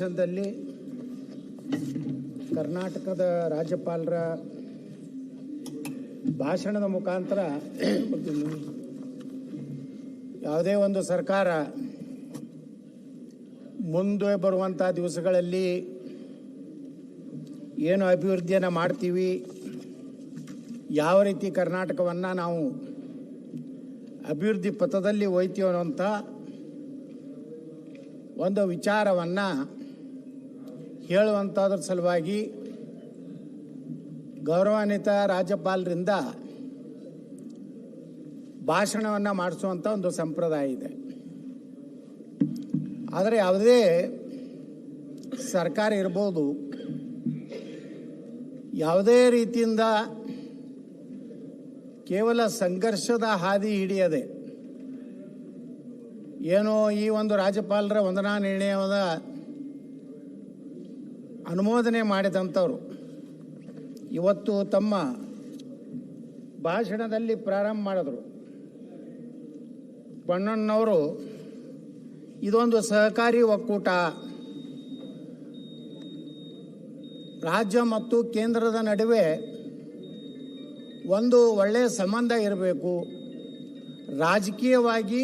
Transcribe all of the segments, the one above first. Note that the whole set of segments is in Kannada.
ದಲ್ಲಿ ಕರ್ನಾಟಕದ ರಾಜ್ಯಪಾಲರ ಭಾಷಣದ ಮುಖಾಂತರ ಯಾವುದೇ ಒಂದು ಸರ್ಕಾರ ಮುಂದೆ ಬರುವಂಥ ದಿವಸಗಳಲ್ಲಿ ಏನು ಅಭಿವೃದ್ಧಿಯನ್ನು ಮಾಡ್ತೀವಿ, ಯಾವ ರೀತಿ ಕರ್ನಾಟಕವನ್ನು ನಾವು ಅಭಿವೃದ್ಧಿ ಪಥದಲ್ಲಿ ಒಯ್ತೀವಿ ಅನ್ನೋಂಥ ಒಂದು ವಿಚಾರವನ್ನು ಹೇಳುವಂಥದ್ರ ಸಲುವಾಗಿ ಗೌರವಾನ್ವಿತ ರಾಜ್ಯಪಾಲರಿಂದ ಭಾಷಣವನ್ನು ಮಾಡಿಸುವಂಥ ಒಂದು ಸಂಪ್ರದಾಯ ಇದೆ. ಆದರೆ ಯಾವುದೇ ಸರ್ಕಾರ ಇರ್ಬೋದು, ಯಾವುದೇ ರೀತಿಯಿಂದ ಕೇವಲ ಸಂಘರ್ಷದ ಹಾದಿ ಹಿಡಿಯದೆ ಏನೋ ಈ ಒಂದು ರಾಜ್ಯಪಾಲರ ವಂದನಾ ನಿರ್ಣಯದ ಅನುಮೋದನೆ ಮಾಡಿದಂಥವ್ರು ಇವತ್ತು ತಮ್ಮ ಭಾಷಣದಲ್ಲಿ ಪ್ರಾರಂಭ ಮಾಡಿದ್ರು. ಬಣ್ಣಣ್ಣವರು ಇದೊಂದು ಸಹಕಾರಿ ಒಕ್ಕೂಟ, ರಾಜ್ಯ ಮತ್ತು ಕೇಂದ್ರದ ನಡುವೆ ಒಂದು ಒಳ್ಳೆಯ ಸಂಬಂಧ ಇರಬೇಕು, ರಾಜಕೀಯವಾಗಿ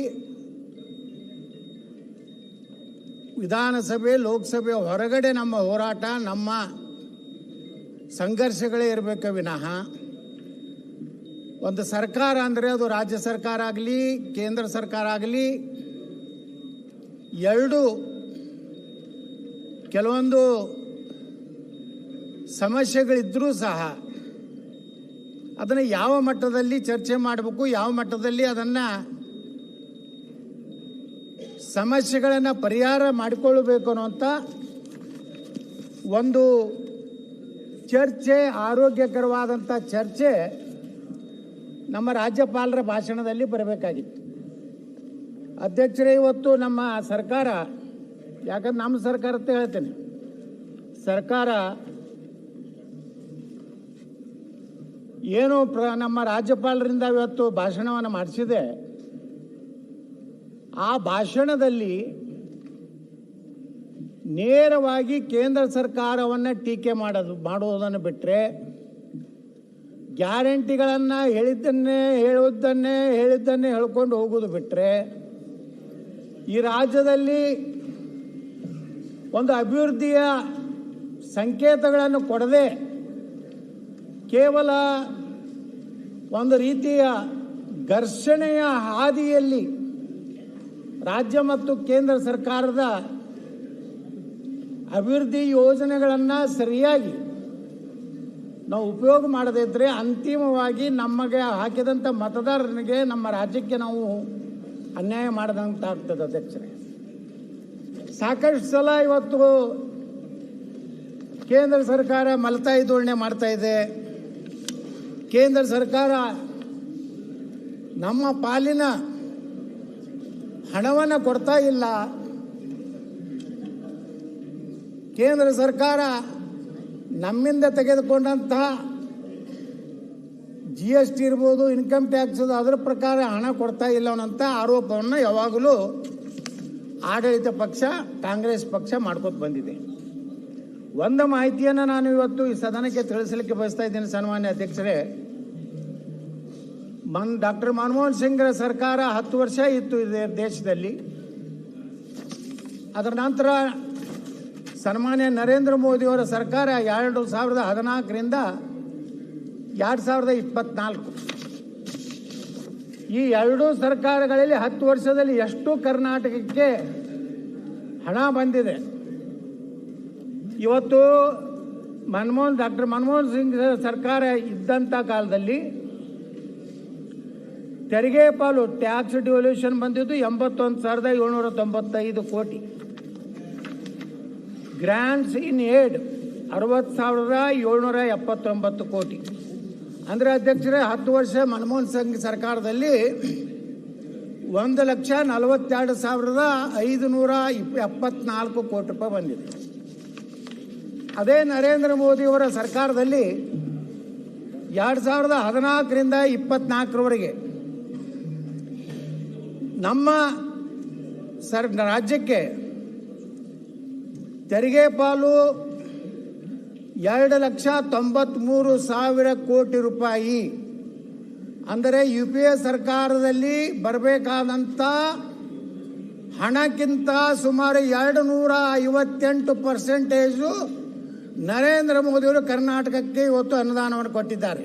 ವಿಧಾನಸಭೆ ಲೋಕಸಭೆ ಹೊರಗಡೆ ನಮ್ಮ ಹೋರಾಟ, ನಮ್ಮ ಸಂಘರ್ಷಗಳೇ ಇರಬೇಕು ವಿನಃ ಒಂದು ಸರ್ಕಾರ ಅಂದರೆ ಅದು ರಾಜ್ಯ ಸರ್ಕಾರ ಆಗಲಿ ಕೇಂದ್ರ ಸರ್ಕಾರ ಆಗಲಿ ಎರಡು ಕೆಲವೊಂದು ಸಮಸ್ಯೆಗಳಿದ್ದರೂ ಸಹ ಅದನ್ನು ಯಾವ ಮಟ್ಟದಲ್ಲಿ ಚರ್ಚೆ ಮಾಡಬೇಕು, ಯಾವ ಮಟ್ಟದಲ್ಲಿ ಅದನ್ನು ಸಮಸ್ಯೆಗಳನ್ನು ಪರಿಹಾರ ಮಾಡಿಕೊಳ್ಳಬೇಕು ಅನ್ನುವಂಥ ಒಂದು ಚರ್ಚೆ, ಆರೋಗ್ಯಕರವಾದಂಥ ಚರ್ಚೆ ನಮ್ಮ ರಾಜ್ಯಪಾಲರ ಭಾಷಣದಲ್ಲಿ ಬರಬೇಕಾಗಿತ್ತು. ಅಧ್ಯಕ್ಷರೇ, ಇವತ್ತು ನಮ್ಮ ಸರ್ಕಾರ, ಯಾಕಂದ್ರೆ ನಮ್ಮ ಸರ್ಕಾರ ಅಂತ ಹೇಳ್ತೇನೆ, ಸರ್ಕಾರ ಏನು ನಮ್ಮ ರಾಜ್ಯಪಾಲರಿಂದ ಇವತ್ತು ಭಾಷಣವನ್ನು ಮಾಡಿಸಿದೆ, ಆ ಭಾಷಣದಲ್ಲಿ ನೇರವಾಗಿ ಕೇಂದ್ರ ಸರ್ಕಾರವನ್ನು ಟೀಕೆ ಮಾಡುವುದನ್ನು ಬಿಟ್ಟರೆ, ಗ್ಯಾರಂಟಿಗಳನ್ನು ಹೇಳಿದ್ದನ್ನೇ ಹೇಳ್ಕೊಂಡು ಹೋಗೋದು ಬಿಟ್ಟರೆ, ಈ ರಾಜ್ಯದಲ್ಲಿ ಒಂದು ಅಭಿವೃದ್ಧಿಯ ಸಂಕೇತಗಳನ್ನು ಕೊಡದೆ ಕೇವಲ ಒಂದು ರೀತಿಯ ಘರ್ಷಣೆಯ ಹಾದಿಯಲ್ಲಿ ರಾಜ್ಯ ಮತ್ತು ಕೇಂದ್ರ ಸರ್ಕಾರದ ಅಭಿವೃದ್ಧಿ ಯೋಜನೆಗಳನ್ನು ಸರಿಯಾಗಿ ನಾವು ಉಪಯೋಗ ಮಾಡದೇ ಇದ್ದರೆ ಅಂತಿಮವಾಗಿ ನಮಗೆ ಹಾಕಿದಂಥ ಮತದಾರನಿಗೆ, ನಮ್ಮ ರಾಜ್ಯಕ್ಕೆ ನಾವು ಅನ್ಯಾಯ ಮಾಡಿದಂತಾಗ್ತದೆ. ಅಧ್ಯಕ್ಷರೇ, ಸಾಕಷ್ಟು ಸಲ ಇವತ್ತು ಕೇಂದ್ರ ಸರ್ಕಾರ ಮಲತಾಯಿ ಧೋರಣೆ ಮಾಡ್ತಾ ಇದೆ. ಕೇಂದ್ರ ಸರ್ಕಾರ ನಮ್ಮ ಪಾಲಿನ ಹಣವನ್ನು ಕೊಡ್ತಾ ಇಲ್ಲ. ಕೇಂದ್ರ ಸರ್ಕಾರ ನಮ್ಮಿಂದ ತೆಗೆದುಕೊಂಡಂತಹ GST ಇರ್ಬೋದು, ಇನ್ಕಮ್ ಟ್ಯಾಕ್ಸ್, ಅದರ ಪ್ರಕಾರ ಹಣ ಕೊಡ್ತಾ ಇಲ್ಲ ಅನ್ನೋಂಥ ಆರೋಪವನ್ನು ಯಾವಾಗಲೂ ಆಡಳಿತ ಪಕ್ಷ ಕಾಂಗ್ರೆಸ್ ಪಕ್ಷ ಮಾಡ್ಕೊತ ಬಂದಿದೆ. ಒಂದು ಮಾಹಿತಿಯನ್ನು ನಾನು ಇವತ್ತು ಈ ಸದನಕ್ಕೆ ತಿಳಿಸಲಿಕ್ಕೆ ಬಯಸ್ತಾ ಇದ್ದೀನಿ. ಸನ್ಮಾನ್ಯ ಅಧ್ಯಕ್ಷರೇ, ಡಾಕ್ಟರ್ ಮನಮೋಹನ್ ಸಿಂಗ್ರ ಸರ್ಕಾರ 10 ವರ್ಷ ಇತ್ತು ದೇಶದಲ್ಲಿ. ಅದರ ನಂತರ ಸನ್ಮಾನ್ಯ ನರೇಂದ್ರ ಮೋದಿಯವರ ಸರ್ಕಾರ 2014ರಿಂದ 2024, ಈ ಎರಡೂ ಸರ್ಕಾರಗಳಲ್ಲಿ 10 ವರ್ಷದಲ್ಲಿ ಎಷ್ಟು ಕರ್ನಾಟಕಕ್ಕೆ ಹಣ ಬಂದಿದೆ. ಇವತ್ತು ಡಾಕ್ಟರ್ ಮನಮೋಹನ್ ಸಿಂಗ್ ಸರ್ಕಾರ ಇದ್ದಂಥ ಕಾಲದಲ್ಲಿ ತೆರಿಗೆ ಪಾಲು ಟ್ಯಾಕ್ಸ್ ಡಿವಲ್ಯೂಷನ್ ಬಂದಿದ್ದು 81,795 ಕೋಟಿ, ಗ್ರಾಂಟ್ಸ್ ಇನ್ ಏಡ್ 60,779 ಕೋಟಿ. ಅಂದರೆ ಅಧ್ಯಕ್ಷರೇ, 10 ವರ್ಷ ಮನಮೋಹನ್ ಸಿಂಗ್ ಸರ್ಕಾರದಲ್ಲಿ 1,42,574 ಕೋಟಿ ರೂಪಾಯಿ ಬಂದಿದೆ. ಅದೇ ನರೇಂದ್ರ ಮೋದಿಯವರ ಸರ್ಕಾರದಲ್ಲಿ 2014ರಿಂದ 2024ರವರೆಗೆ ನಮ್ಮ ರಾಜ್ಯಕ್ಕೆ ತೆರಿಗೆ ಪಾಲು 2,93,000 ಕೋಟಿ ರೂಪಾಯಿ. ಅಂದರೆ UPA ಸರ್ಕಾರದಲ್ಲಿ ಬರಬೇಕಾದಂಥ ಹಣಕ್ಕಿಂತ ಸುಮಾರು 258% ನರೇಂದ್ರ ಮೋದಿಯವರು ಕರ್ನಾಟಕಕ್ಕೆ ಇವತ್ತು ಅನುದಾನವನ್ನು ಕೊಟ್ಟಿದ್ದಾರೆ.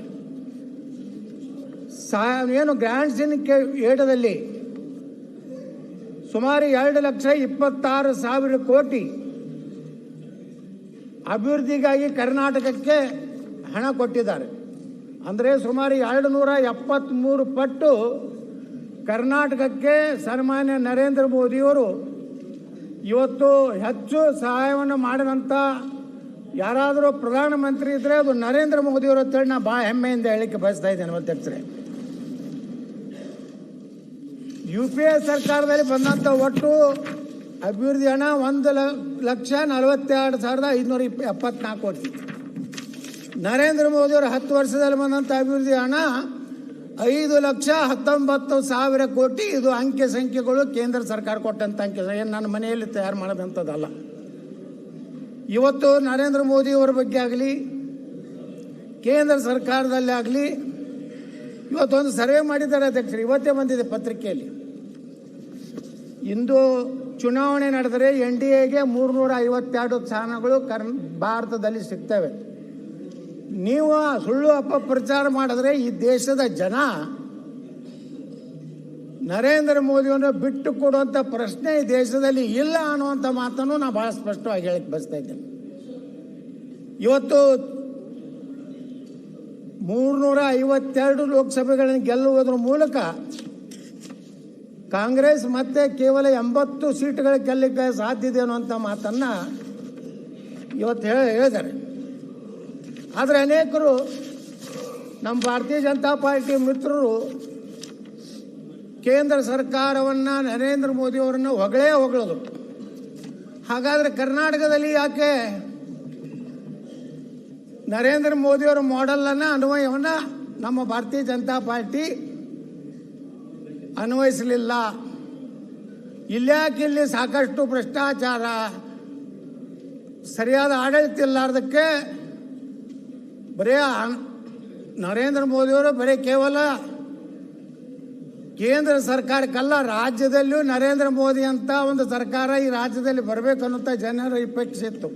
ಏನು ಗ್ರ್ಯಾಂಡ್ಸ್ ಇನ್ ಏಡದಲ್ಲಿ ಸುಮಾರು 2,26,000 ಕೋಟಿ ಅಭಿವೃದ್ಧಿಗಾಗಿ ಕರ್ನಾಟಕಕ್ಕೆ ಹಣ ಕೊಟ್ಟಿದ್ದಾರೆ. ಅಂದರೆ ಸುಮಾರು 273 ಪಟ್ಟು ಕರ್ನಾಟಕಕ್ಕೆ ಸನ್ಮಾನ್ಯ ನರೇಂದ್ರ ಮೋದಿಯವರು ಇವತ್ತು ಹೆಚ್ಚು ಸಹಾಯವನ್ನು ಮಾಡಿದಂಥ ಯಾರಾದರೂ ಪ್ರಧಾನಮಂತ್ರಿ ಇದ್ದರೆ ಅದು ನರೇಂದ್ರ ಮೋದಿಯವರು ಅಂತೇಳಿ ನಾನು ಭಾಳ ಹೆಮ್ಮೆಯಿಂದ ಹೇಳಲಿಕ್ಕೆ ಬಯಸ್ತಾ ಇದ್ದೇನೆ ಅಧ್ಯಕ್ಷರೇ. UPA ಸರ್ಕಾರದಲ್ಲಿ ಬಂದಂಥ ಒಟ್ಟು ಅಭಿವೃದ್ಧಿ ಹಣ 1,42,574 ಕೋಟಿ. ನರೇಂದ್ರ ಮೋದಿಯವರು 10 ವರ್ಷದಲ್ಲಿ ಬಂದಂಥ ಅಭಿವೃದ್ಧಿ ಹಣ 5,19,000 ಕೋಟಿ. ಇದು ಅಂಕೆ ಸಂಖ್ಯೆಗಳು ಕೇಂದ್ರ ಸರ್ಕಾರ ಕೊಟ್ಟಂಥ ಅಂಕೆ, ಏನು ನನ್ನ ಮನೆಯಲ್ಲಿ ತಯಾರು ಮಾಡೋದಂಥದ್ದಲ್ಲ. ಇವತ್ತು ನರೇಂದ್ರ ಮೋದಿಯವರ ಬಗ್ಗೆ ಆಗಲಿ ಕೇಂದ್ರ ಸರ್ಕಾರದಲ್ಲಿ ಆಗಲಿ ಇವತ್ತೊಂದು ಸರ್ವೆ ಮಾಡಿದ್ದಾರೆ ಅಧ್ಯಕ್ಷರು, ಇವತ್ತೇ ಬಂದಿದೆ ಪತ್ರಿಕೆಯಲ್ಲಿ. ಇಂದು ಚುನಾವಣೆ ನಡೆದರೆ NDAಗೆ 352 ಸ್ಥಾನಗಳು ಭಾರತದಲ್ಲಿ ಸಿಗ್ತವೆ. ನೀವು ಸುಳ್ಳು ಅಪಪ್ರಚಾರ ಮಾಡಿದ್ರೆ ಈ ದೇಶದ ಜನ ನರೇಂದ್ರ ಮೋದಿಯನ್ನು ಬಿಟ್ಟು ಕೊಡುವಂಥ ಪ್ರಶ್ನೆ ಈ ದೇಶದಲ್ಲಿ ಇಲ್ಲ ಅನ್ನುವಂಥ ಮಾತನ್ನು ನಾನು ಭಾಳ ಸ್ಪಷ್ಟವಾಗಿ ಹೇಳಕ್ಕೆ ಬಯಸ್ತಾ ಇದ್ದೇನೆ. ಇವತ್ತು 352 ಲೋಕಸಭೆಗಳನ್ನು ಗೆಲ್ಲುವುದರ ಮೂಲಕ ಕಾಂಗ್ರೆಸ್ ಮತ್ತೆ ಕೇವಲ 80 ಸೀಟ್ಗಳ ಗೆಲ್ಲಕ್ಕೆ ಸಾಧ್ಯತೆ ಅನ್ನುವಂಥ ಮಾತನ್ನು ಇವತ್ತು ಹೇಳಿದ್ದಾರೆ. ಆದರೆ ಅನೇಕರು ನಮ್ಮ ಭಾರತೀಯ ಜನತಾ ಪಾರ್ಟಿ ಮಿತ್ರರು ಕೇಂದ್ರ ಸರ್ಕಾರವನ್ನು ನರೇಂದ್ರ ಮೋದಿಯವರನ್ನು ಹೊಗಳೋದು. ಹಾಗಾದರೆ ಕರ್ನಾಟಕದಲ್ಲಿ ಯಾಕೆ ನರೇಂದ್ರ ಮೋದಿಯವರ ಮಾಡೆಲನ್ನು ಅನ್ವಯವನ್ನು ನಮ್ಮ ಭಾರತೀಯ ಜನತಾ ಪಾರ್ಟಿ ಅನ್ವಯಿಸಲಿಲ್ಲ? ಇಲ್ಲಿ ಸಾಕಷ್ಟು ಭ್ರಷ್ಟಾಚಾರ, ಸರಿಯಾದ ಆಡಳಿತ ಇಲ್ಲಾರ್ದಕ್ಕೆ ಬರೀ ನರೇಂದ್ರ ಮೋದಿಯವರು ಬರೀ ಕೇವಲ ಕೇಂದ್ರ ಸರ್ಕಾರಕ್ಕಲ್ಲ, ರಾಜ್ಯದಲ್ಲಿಯೂ ನರೇಂದ್ರ ಮೋದಿ ಅಂತ ಒಂದು ಸರ್ಕಾರ ಈ ರಾಜ್ಯದಲ್ಲಿ ಬರಬೇಕು ಅನ್ನುವಂಥ ಜನರ ಅಪೇಕ್ಷೆ ಇತ್ತು.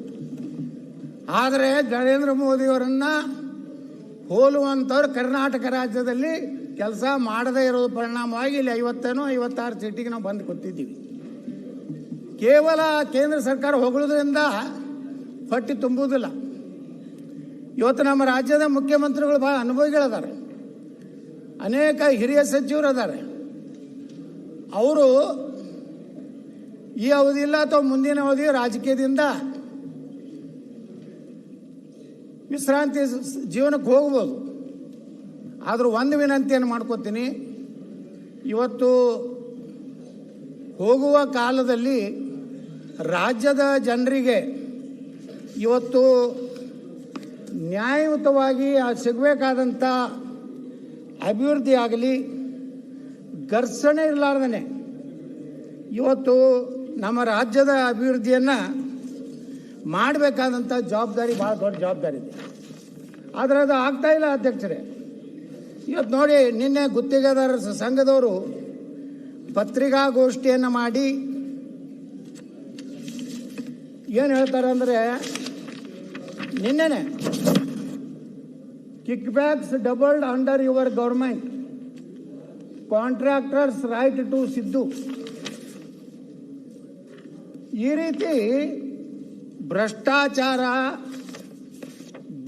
ಆದರೆ ನರೇಂದ್ರ ಮೋದಿಯವರನ್ನು ಹೋಲುವಂಥವ್ರು ಕರ್ನಾಟಕ ರಾಜ್ಯದಲ್ಲಿ ಕೆಲಸ ಮಾಡದೇ ಇರೋದು ಪರಿಣಾಮವಾಗಿ ಇಲ್ಲಿ 56 ಸೀಟಿಗೆ ನಾವು ಬಂದು ಕೂತಿದ್ದೀವಿ. ಕೇವಲ ಕೇಂದ್ರ ಸರ್ಕಾರ ಹೊಗಳೋದ್ರಿಂದ ಹೊಟ್ಟೆ ತುಂಬುವುದಿಲ್ಲ. ಇವತ್ತು ನಮ್ಮ ರಾಜ್ಯದ ಮುಖ್ಯಮಂತ್ರಿಗಳು ಭಾಳ ಅನುಭವಿಗಳಿದ್ದಾರೆ, ಅನೇಕ ಹಿರಿಯ ಸಚಿವರು ಅದ್ದಾರೆ. ಅವರು ಈ ಅವಧಿ ಇಲ್ಲ ಅಥವಾ ಮುಂದಿನ ಅವಧಿ ರಾಜಕೀಯದಿಂದ ವಿಶ್ರಾಂತಿ ಜೀವನಕ್ಕೆ ಹೋಗ್ಬೋದು. ಆದರೂ ಒಂದು ವಿನಂತಿಯನ್ನು ಮಾಡ್ಕೋತೀನಿ, ಇವತ್ತು ಹೋಗುವ ಕಾಲದಲ್ಲಿ ರಾಜ್ಯದ ಜನರಿಗೆ ಇವತ್ತು ನ್ಯಾಯಯುತವಾಗಿ ಸಿಗಬೇಕಾದಂಥ ಅಭಿವೃದ್ಧಿ ಆಗಲಿ ಘರ್ಷಣೆ ಇರಲಾರ್ದೇ ಇವತ್ತು ನಮ್ಮ ರಾಜ್ಯದ ಅಭಿವೃದ್ಧಿಯನ್ನು ಮಾಡಬೇಕಾದಂಥ ಜವಾಬ್ದಾರಿ ಭಾಳ ದೊಡ್ಡ ಜವಾಬ್ದಾರಿ ಇದೆ. ಆದರೆ ಅದು ಆಗ್ತಾಯಿಲ್ಲ ಅಧ್ಯಕ್ಷರೇ. ಇವತ್ತು ನೋಡಿ, ನಿನ್ನೆ ಗುತ್ತಿಗೆದಾರರ ಸಂಘದವರು ಪತ್ರಿಕಾಗೋಷ್ಠಿಯನ್ನು ಮಾಡಿ ಏನು ಹೇಳ್ತಾರೆ ಅಂದರೆ, ನಿನ್ನೆನೆ kick backs doubled under your government, contractors write to Siddu. ಈ ರೀತಿ ಭ್ರಷ್ಟಾಚಾರ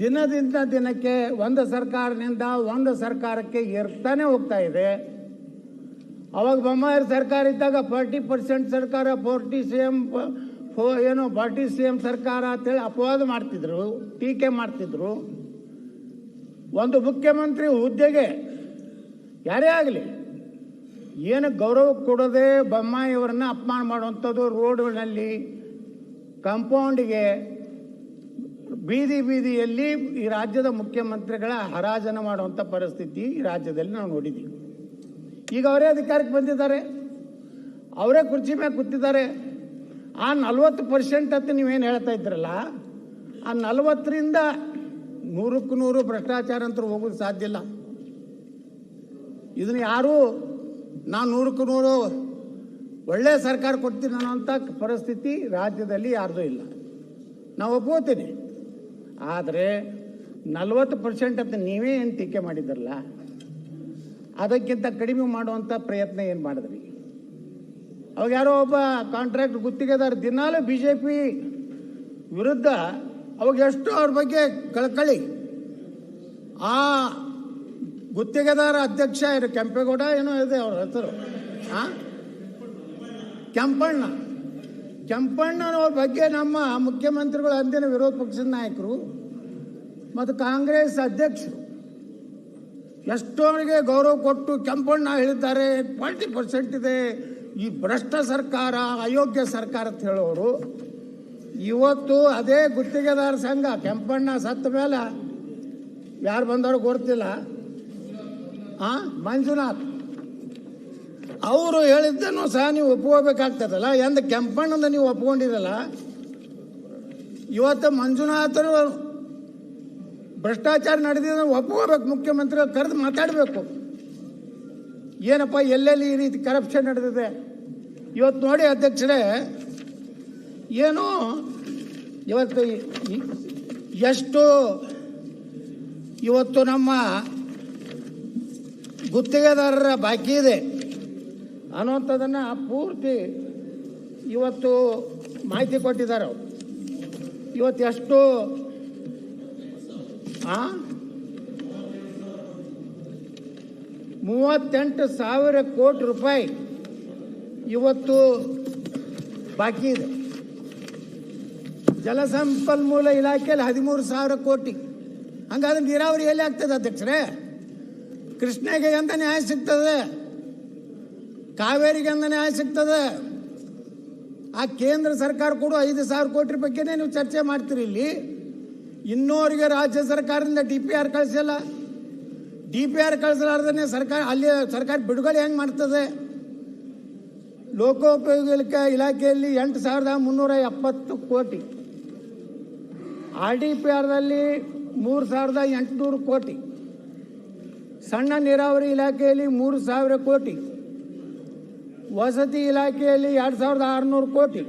ದಿನದಿಂದ ದಿನಕ್ಕೆ ಒಂದು ಸರ್ಕಾರದಿಂದ ಒಂದು ಸರ್ಕಾರಕ್ಕೆ ಏರ್ತಾನೆ ಹೋಗ್ತಾ ಇದೆ. ಅವಾಗ ಬೊಮ್ಮಾಯಿ ಸರ್ಕಾರ ಇದ್ದಾಗ 40% ಸರ್ಕಾರ 40 CM ಸರ್ಕಾರ ಅಂತೇಳಿ ಅಪವಾದ ಮಾಡ್ತಿದ್ರು, ಟೀಕೆ ಮಾಡ್ತಿದ್ರು. ಒಂದು ಮುಖ್ಯಮಂತ್ರಿ ಹುದ್ದೆಗೆ ಯಾರೇ ಆಗಲಿ ಏನು ಗೌರವ ಕೊಡದೆ ಬೊಮ್ಮಾಯಿಯವರನ್ನ ಅಪಮಾನ ಮಾಡುವಂಥದ್ದು, ರೋಡ್ಗಳಲ್ಲಿ ಕಾಂಪೌಂಡಿಗೆ ಬೀದಿಯಲ್ಲಿ ಈ ರಾಜ್ಯದ ಮುಖ್ಯಮಂತ್ರಿಗಳ ಹರಾಜನ ಮಾಡುವಂಥ ಪರಿಸ್ಥಿತಿ ಈ ರಾಜ್ಯದಲ್ಲಿ ನಾವು ನೋಡಿದ್ದೀವಿ. ಈಗ ಅವರೇ ಅಧಿಕಾರಕ್ಕೆ ಬಂದಿದ್ದಾರೆ, ಅವರೇ ಕುರ್ಚಿ ಮೇಲೆ ಕೂತಿದ್ದಾರೆ. ಆ 40% ಅಂತ ನೀವೇನು ಹೇಳ್ತಾ ಇದ್ರಲ್ಲ, ಆ 40ರಿಂದ 100% ಭ್ರಷ್ಟಾಚಾರ ಅಂತ ಹೋಗೋದು ಸಾಧ್ಯ ಇಲ್ಲ. ಇದನ್ನು ಯಾರೂ ನಾನು 100% ಒಳ್ಳೆಯ ಸರ್ಕಾರ ಕೊಡ್ತೀನಿ ಅನ್ನೋಂಥ ಪರಿಸ್ಥಿತಿ ರಾಜ್ಯದಲ್ಲಿ ಯಾರ್ದೂ ಇಲ್ಲ, ನಾವು ಒಪ್ಕೋತೀನಿ. ಆದರೆ 40% ಅಂತ ನೀವೇ ಏನು ಟೀಕೆ ಮಾಡಿದ್ರಲ್ಲ, ಅದಕ್ಕಿಂತ ಕಡಿಮೆ ಮಾಡುವಂಥ ಪ್ರಯತ್ನ ಏನು ಮಾಡಿದ್ರಿ? ಅವಾಗ ಯಾರೋ ಒಬ್ಬ ಕಾಂಟ್ರಾಕ್ಟ್ ಗುತ್ತಿಗೆದಾರ ದಿನಾಲೂ BJP ವಿರುದ್ಧ ಅವಾಗ ಎಷ್ಟು ಅವ್ರ ಬಗ್ಗೆ ಕಳಕಳಿ. ಆ ಗುತ್ತಿಗೆದಾರ ಅಧ್ಯಕ್ಷ ಏನು ಕೆಂಪೇಗೌಡ ಏನೋ ಇದೆ ಅವ್ರ ಹೆಸರು, ಕೆಂಪಣ್ಣನವ್ರ ಬಗ್ಗೆ ನಮ್ಮ ಮುಖ್ಯಮಂತ್ರಿಗಳು, ಅಂದಿನ ವಿರೋಧ ಪಕ್ಷದ ನಾಯಕರು ಮತ್ತು ಕಾಂಗ್ರೆಸ್ ಅಧ್ಯಕ್ಷರು ಎಷ್ಟು ಅವರಿಗೆ ಗೌರವ ಕೊಟ್ಟು ಕೆಂಪಣ್ಣ ಹೇಳಿದ್ದಾರೆ 40% ಇದೆ, ಈ ಭ್ರಷ್ಟ ಸರ್ಕಾರ, ಅಯೋಗ್ಯ ಸರ್ಕಾರ ಅಂತ ಹೇಳೋರು. ಇವತ್ತು ಅದೇ ಗುತ್ತಿಗೆದಾರ ಸಂಘ ಕೆಂಪಣ್ಣ ಸತ್ತ ಮೇಲೆ ಯಾರು ಬಂದವರು ಗೊತ್ತಿಲ್ಲ, ಮಂಜುನಾಥ್ ಅವರು ಹೇಳಿದ್ದನ್ನು ಸಹ ನೀವು ಒಪ್ಕೋಬೇಕಾಗ್ತದಲ್ಲ. ಎಂದು ಕೆಂಪಣ್ಣನ ನೀವು ಒಪ್ಕೊಂಡಿರಲ್ಲ, ಇವತ್ತು ಮಂಜುನಾಥರು ಭ್ರಷ್ಟಾಚಾರ ನಡೆದಿದೆ ಒಪ್ಕೋಬೇಕು. ಮುಖ್ಯಮಂತ್ರಿಗಳು ಕರೆದು ಮಾತಾಡಬೇಕು, ಏನಪ್ಪ ಎಲ್ಲೆಲ್ಲಿ ಈ ರೀತಿ ಕರಪ್ಷನ್ ನಡೆದಿದೆ. ಇವತ್ತು ನೋಡಿ ಅಧ್ಯಕ್ಷರೇ, ಏನು ಇವತ್ತು ಎಷ್ಟು ಇವತ್ತು ನಮ್ಮ ಗುತ್ತಿಗೆದಾರರ ಬಾಕಿ ಇದೆ ಅನ್ನುವಂಥದ್ದನ್ನು ಪೂರ್ತಿ ಇವತ್ತು ಮಾಹಿತಿ ಕೊಟ್ಟಿದ್ದಾರೆ ಅವರು. ಇವತ್ತು ಎಷ್ಟು 38,000 ಕೋಟಿ ರೂಪಾಯಿ ಇವತ್ತು ಬಾಕಿ ಇದೆ. ಜಲಸಂಪನ್ಮೂಲ ಇಲಾಖೆಯಲ್ಲಿ 13,000 ಕೋಟಿ. ಹಂಗಾದ್ರೆ ನೀರಾವರಿ ಎಲ್ಲಿ ಆಗ್ತದೆ ಅಧ್ಯಕ್ಷರೇ? ಕೃಷ್ಣಗೆ ಎಂತ ನ್ಯಾಯ ಸಿಗ್ತದೆ? ಕಾವೇರಿಗೆ ಎಂತ ನ್ಯಾಯ ಸಿಗ್ತದೆ? ಆ ಕೇಂದ್ರ ಸರ್ಕಾರ ಕೂಡ 5,000 ಕೋಟಿ ಬಗ್ಗೆನೇ ನೀವು ಚರ್ಚೆ ಮಾಡ್ತೀರಿ. ಇಲ್ಲಿ ಇನ್ನೋರಿಗೆ ರಾಜ್ಯ ಸರ್ಕಾರದಿಂದ DPR ಕಳಿಸಿಲ್ಲ. DPR ಕಳಿಸಲಾರ್ದೇ ಸರ್ಕಾರ ಅಲ್ಲಿ ಸರ್ಕಾರ ಬಿಡುಗಡೆ ಹೆಂಗೆ ಮಾಡ್ತದೆ? ಲೋಕೋಪಯೋಗಿ ಇಲಾಖೆಯಲ್ಲಿ 8,370 ಕೋಟಿ, RDPRದಲ್ಲಿ 3,800 ಕೋಟಿ, ಸಣ್ಣ ನೀರಾವರಿ ಇಲಾಖೆಯಲ್ಲಿ 3,000 ಕೋಟಿ, ವಸತಿ ಇಲಾಖೆಯಲ್ಲಿ 2,600 ಕೋಟಿ,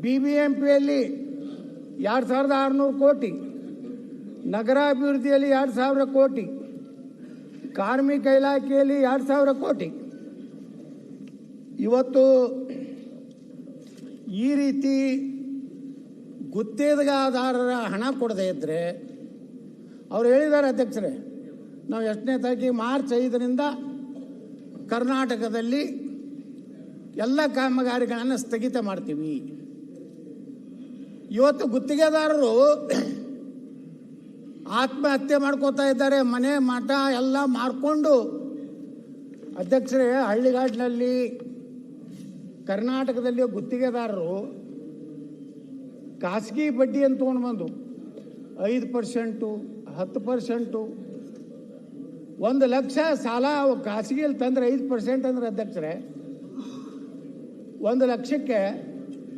BBMPಯಲ್ಲಿ 2,600 ಕೋಟಿ, ನಗರಾಭಿವೃದ್ಧಿಯಲ್ಲಿ 2,000 ಕೋಟಿ, ಕಾರ್ಮಿಕ ಇಲಾಖೆಯಲ್ಲಿ 2,000 ಕೋಟಿ. ಇವತ್ತು ಈ ರೀತಿ ಗುತ್ತಿಗೆದಾರರ ಹಣ ಕೊಡದೇ ಇದ್ದರೆ, ಅವ್ರು ಹೇಳಿದ್ದಾರೆ ಅಧ್ಯಕ್ಷರೇ, ನಾವು 8ನೇ ತಾರೀಕಿಗೆ ಮಾರ್ಚ್ 5ರಿಂದ ಕರ್ನಾಟಕದಲ್ಲಿ ಎಲ್ಲ ಕಾಮಗಾರಿಗಳನ್ನು ಸ್ಥಗಿತ ಮಾಡ್ತೀವಿ. ಇವತ್ತು ಗುತ್ತಿಗೆದಾರರು ಆತ್ಮಹತ್ಯೆ ಮಾಡ್ಕೋತಾ ಇದ್ದಾರೆ, ಮನೆ ಮಠ ಎಲ್ಲ ಮಾರ್ಕೊಂಡು. ಅಧ್ಯಕ್ಷರೇ, ಹಳ್ಳಿಗಾಡಿನಲ್ಲಿ ಕರ್ನಾಟಕದಲ್ಲಿ ಗುತ್ತಿಗೆದಾರರು ಖಾಸಗಿ ಬಡ್ಡಿ ಅಂತ ತೊಗೊಂಡು ಬಂದು 5%, 10%, 1 ಲಕ್ಷ ಸಾಲ ಖಾಸಗಿಯಲ್ಲಿ ತಂದರೆ 5% ಅಂದ್ರೆ ಅಧ್ಯಕ್ಷರೇ 1 ಲಕ್ಷಕ್ಕೆ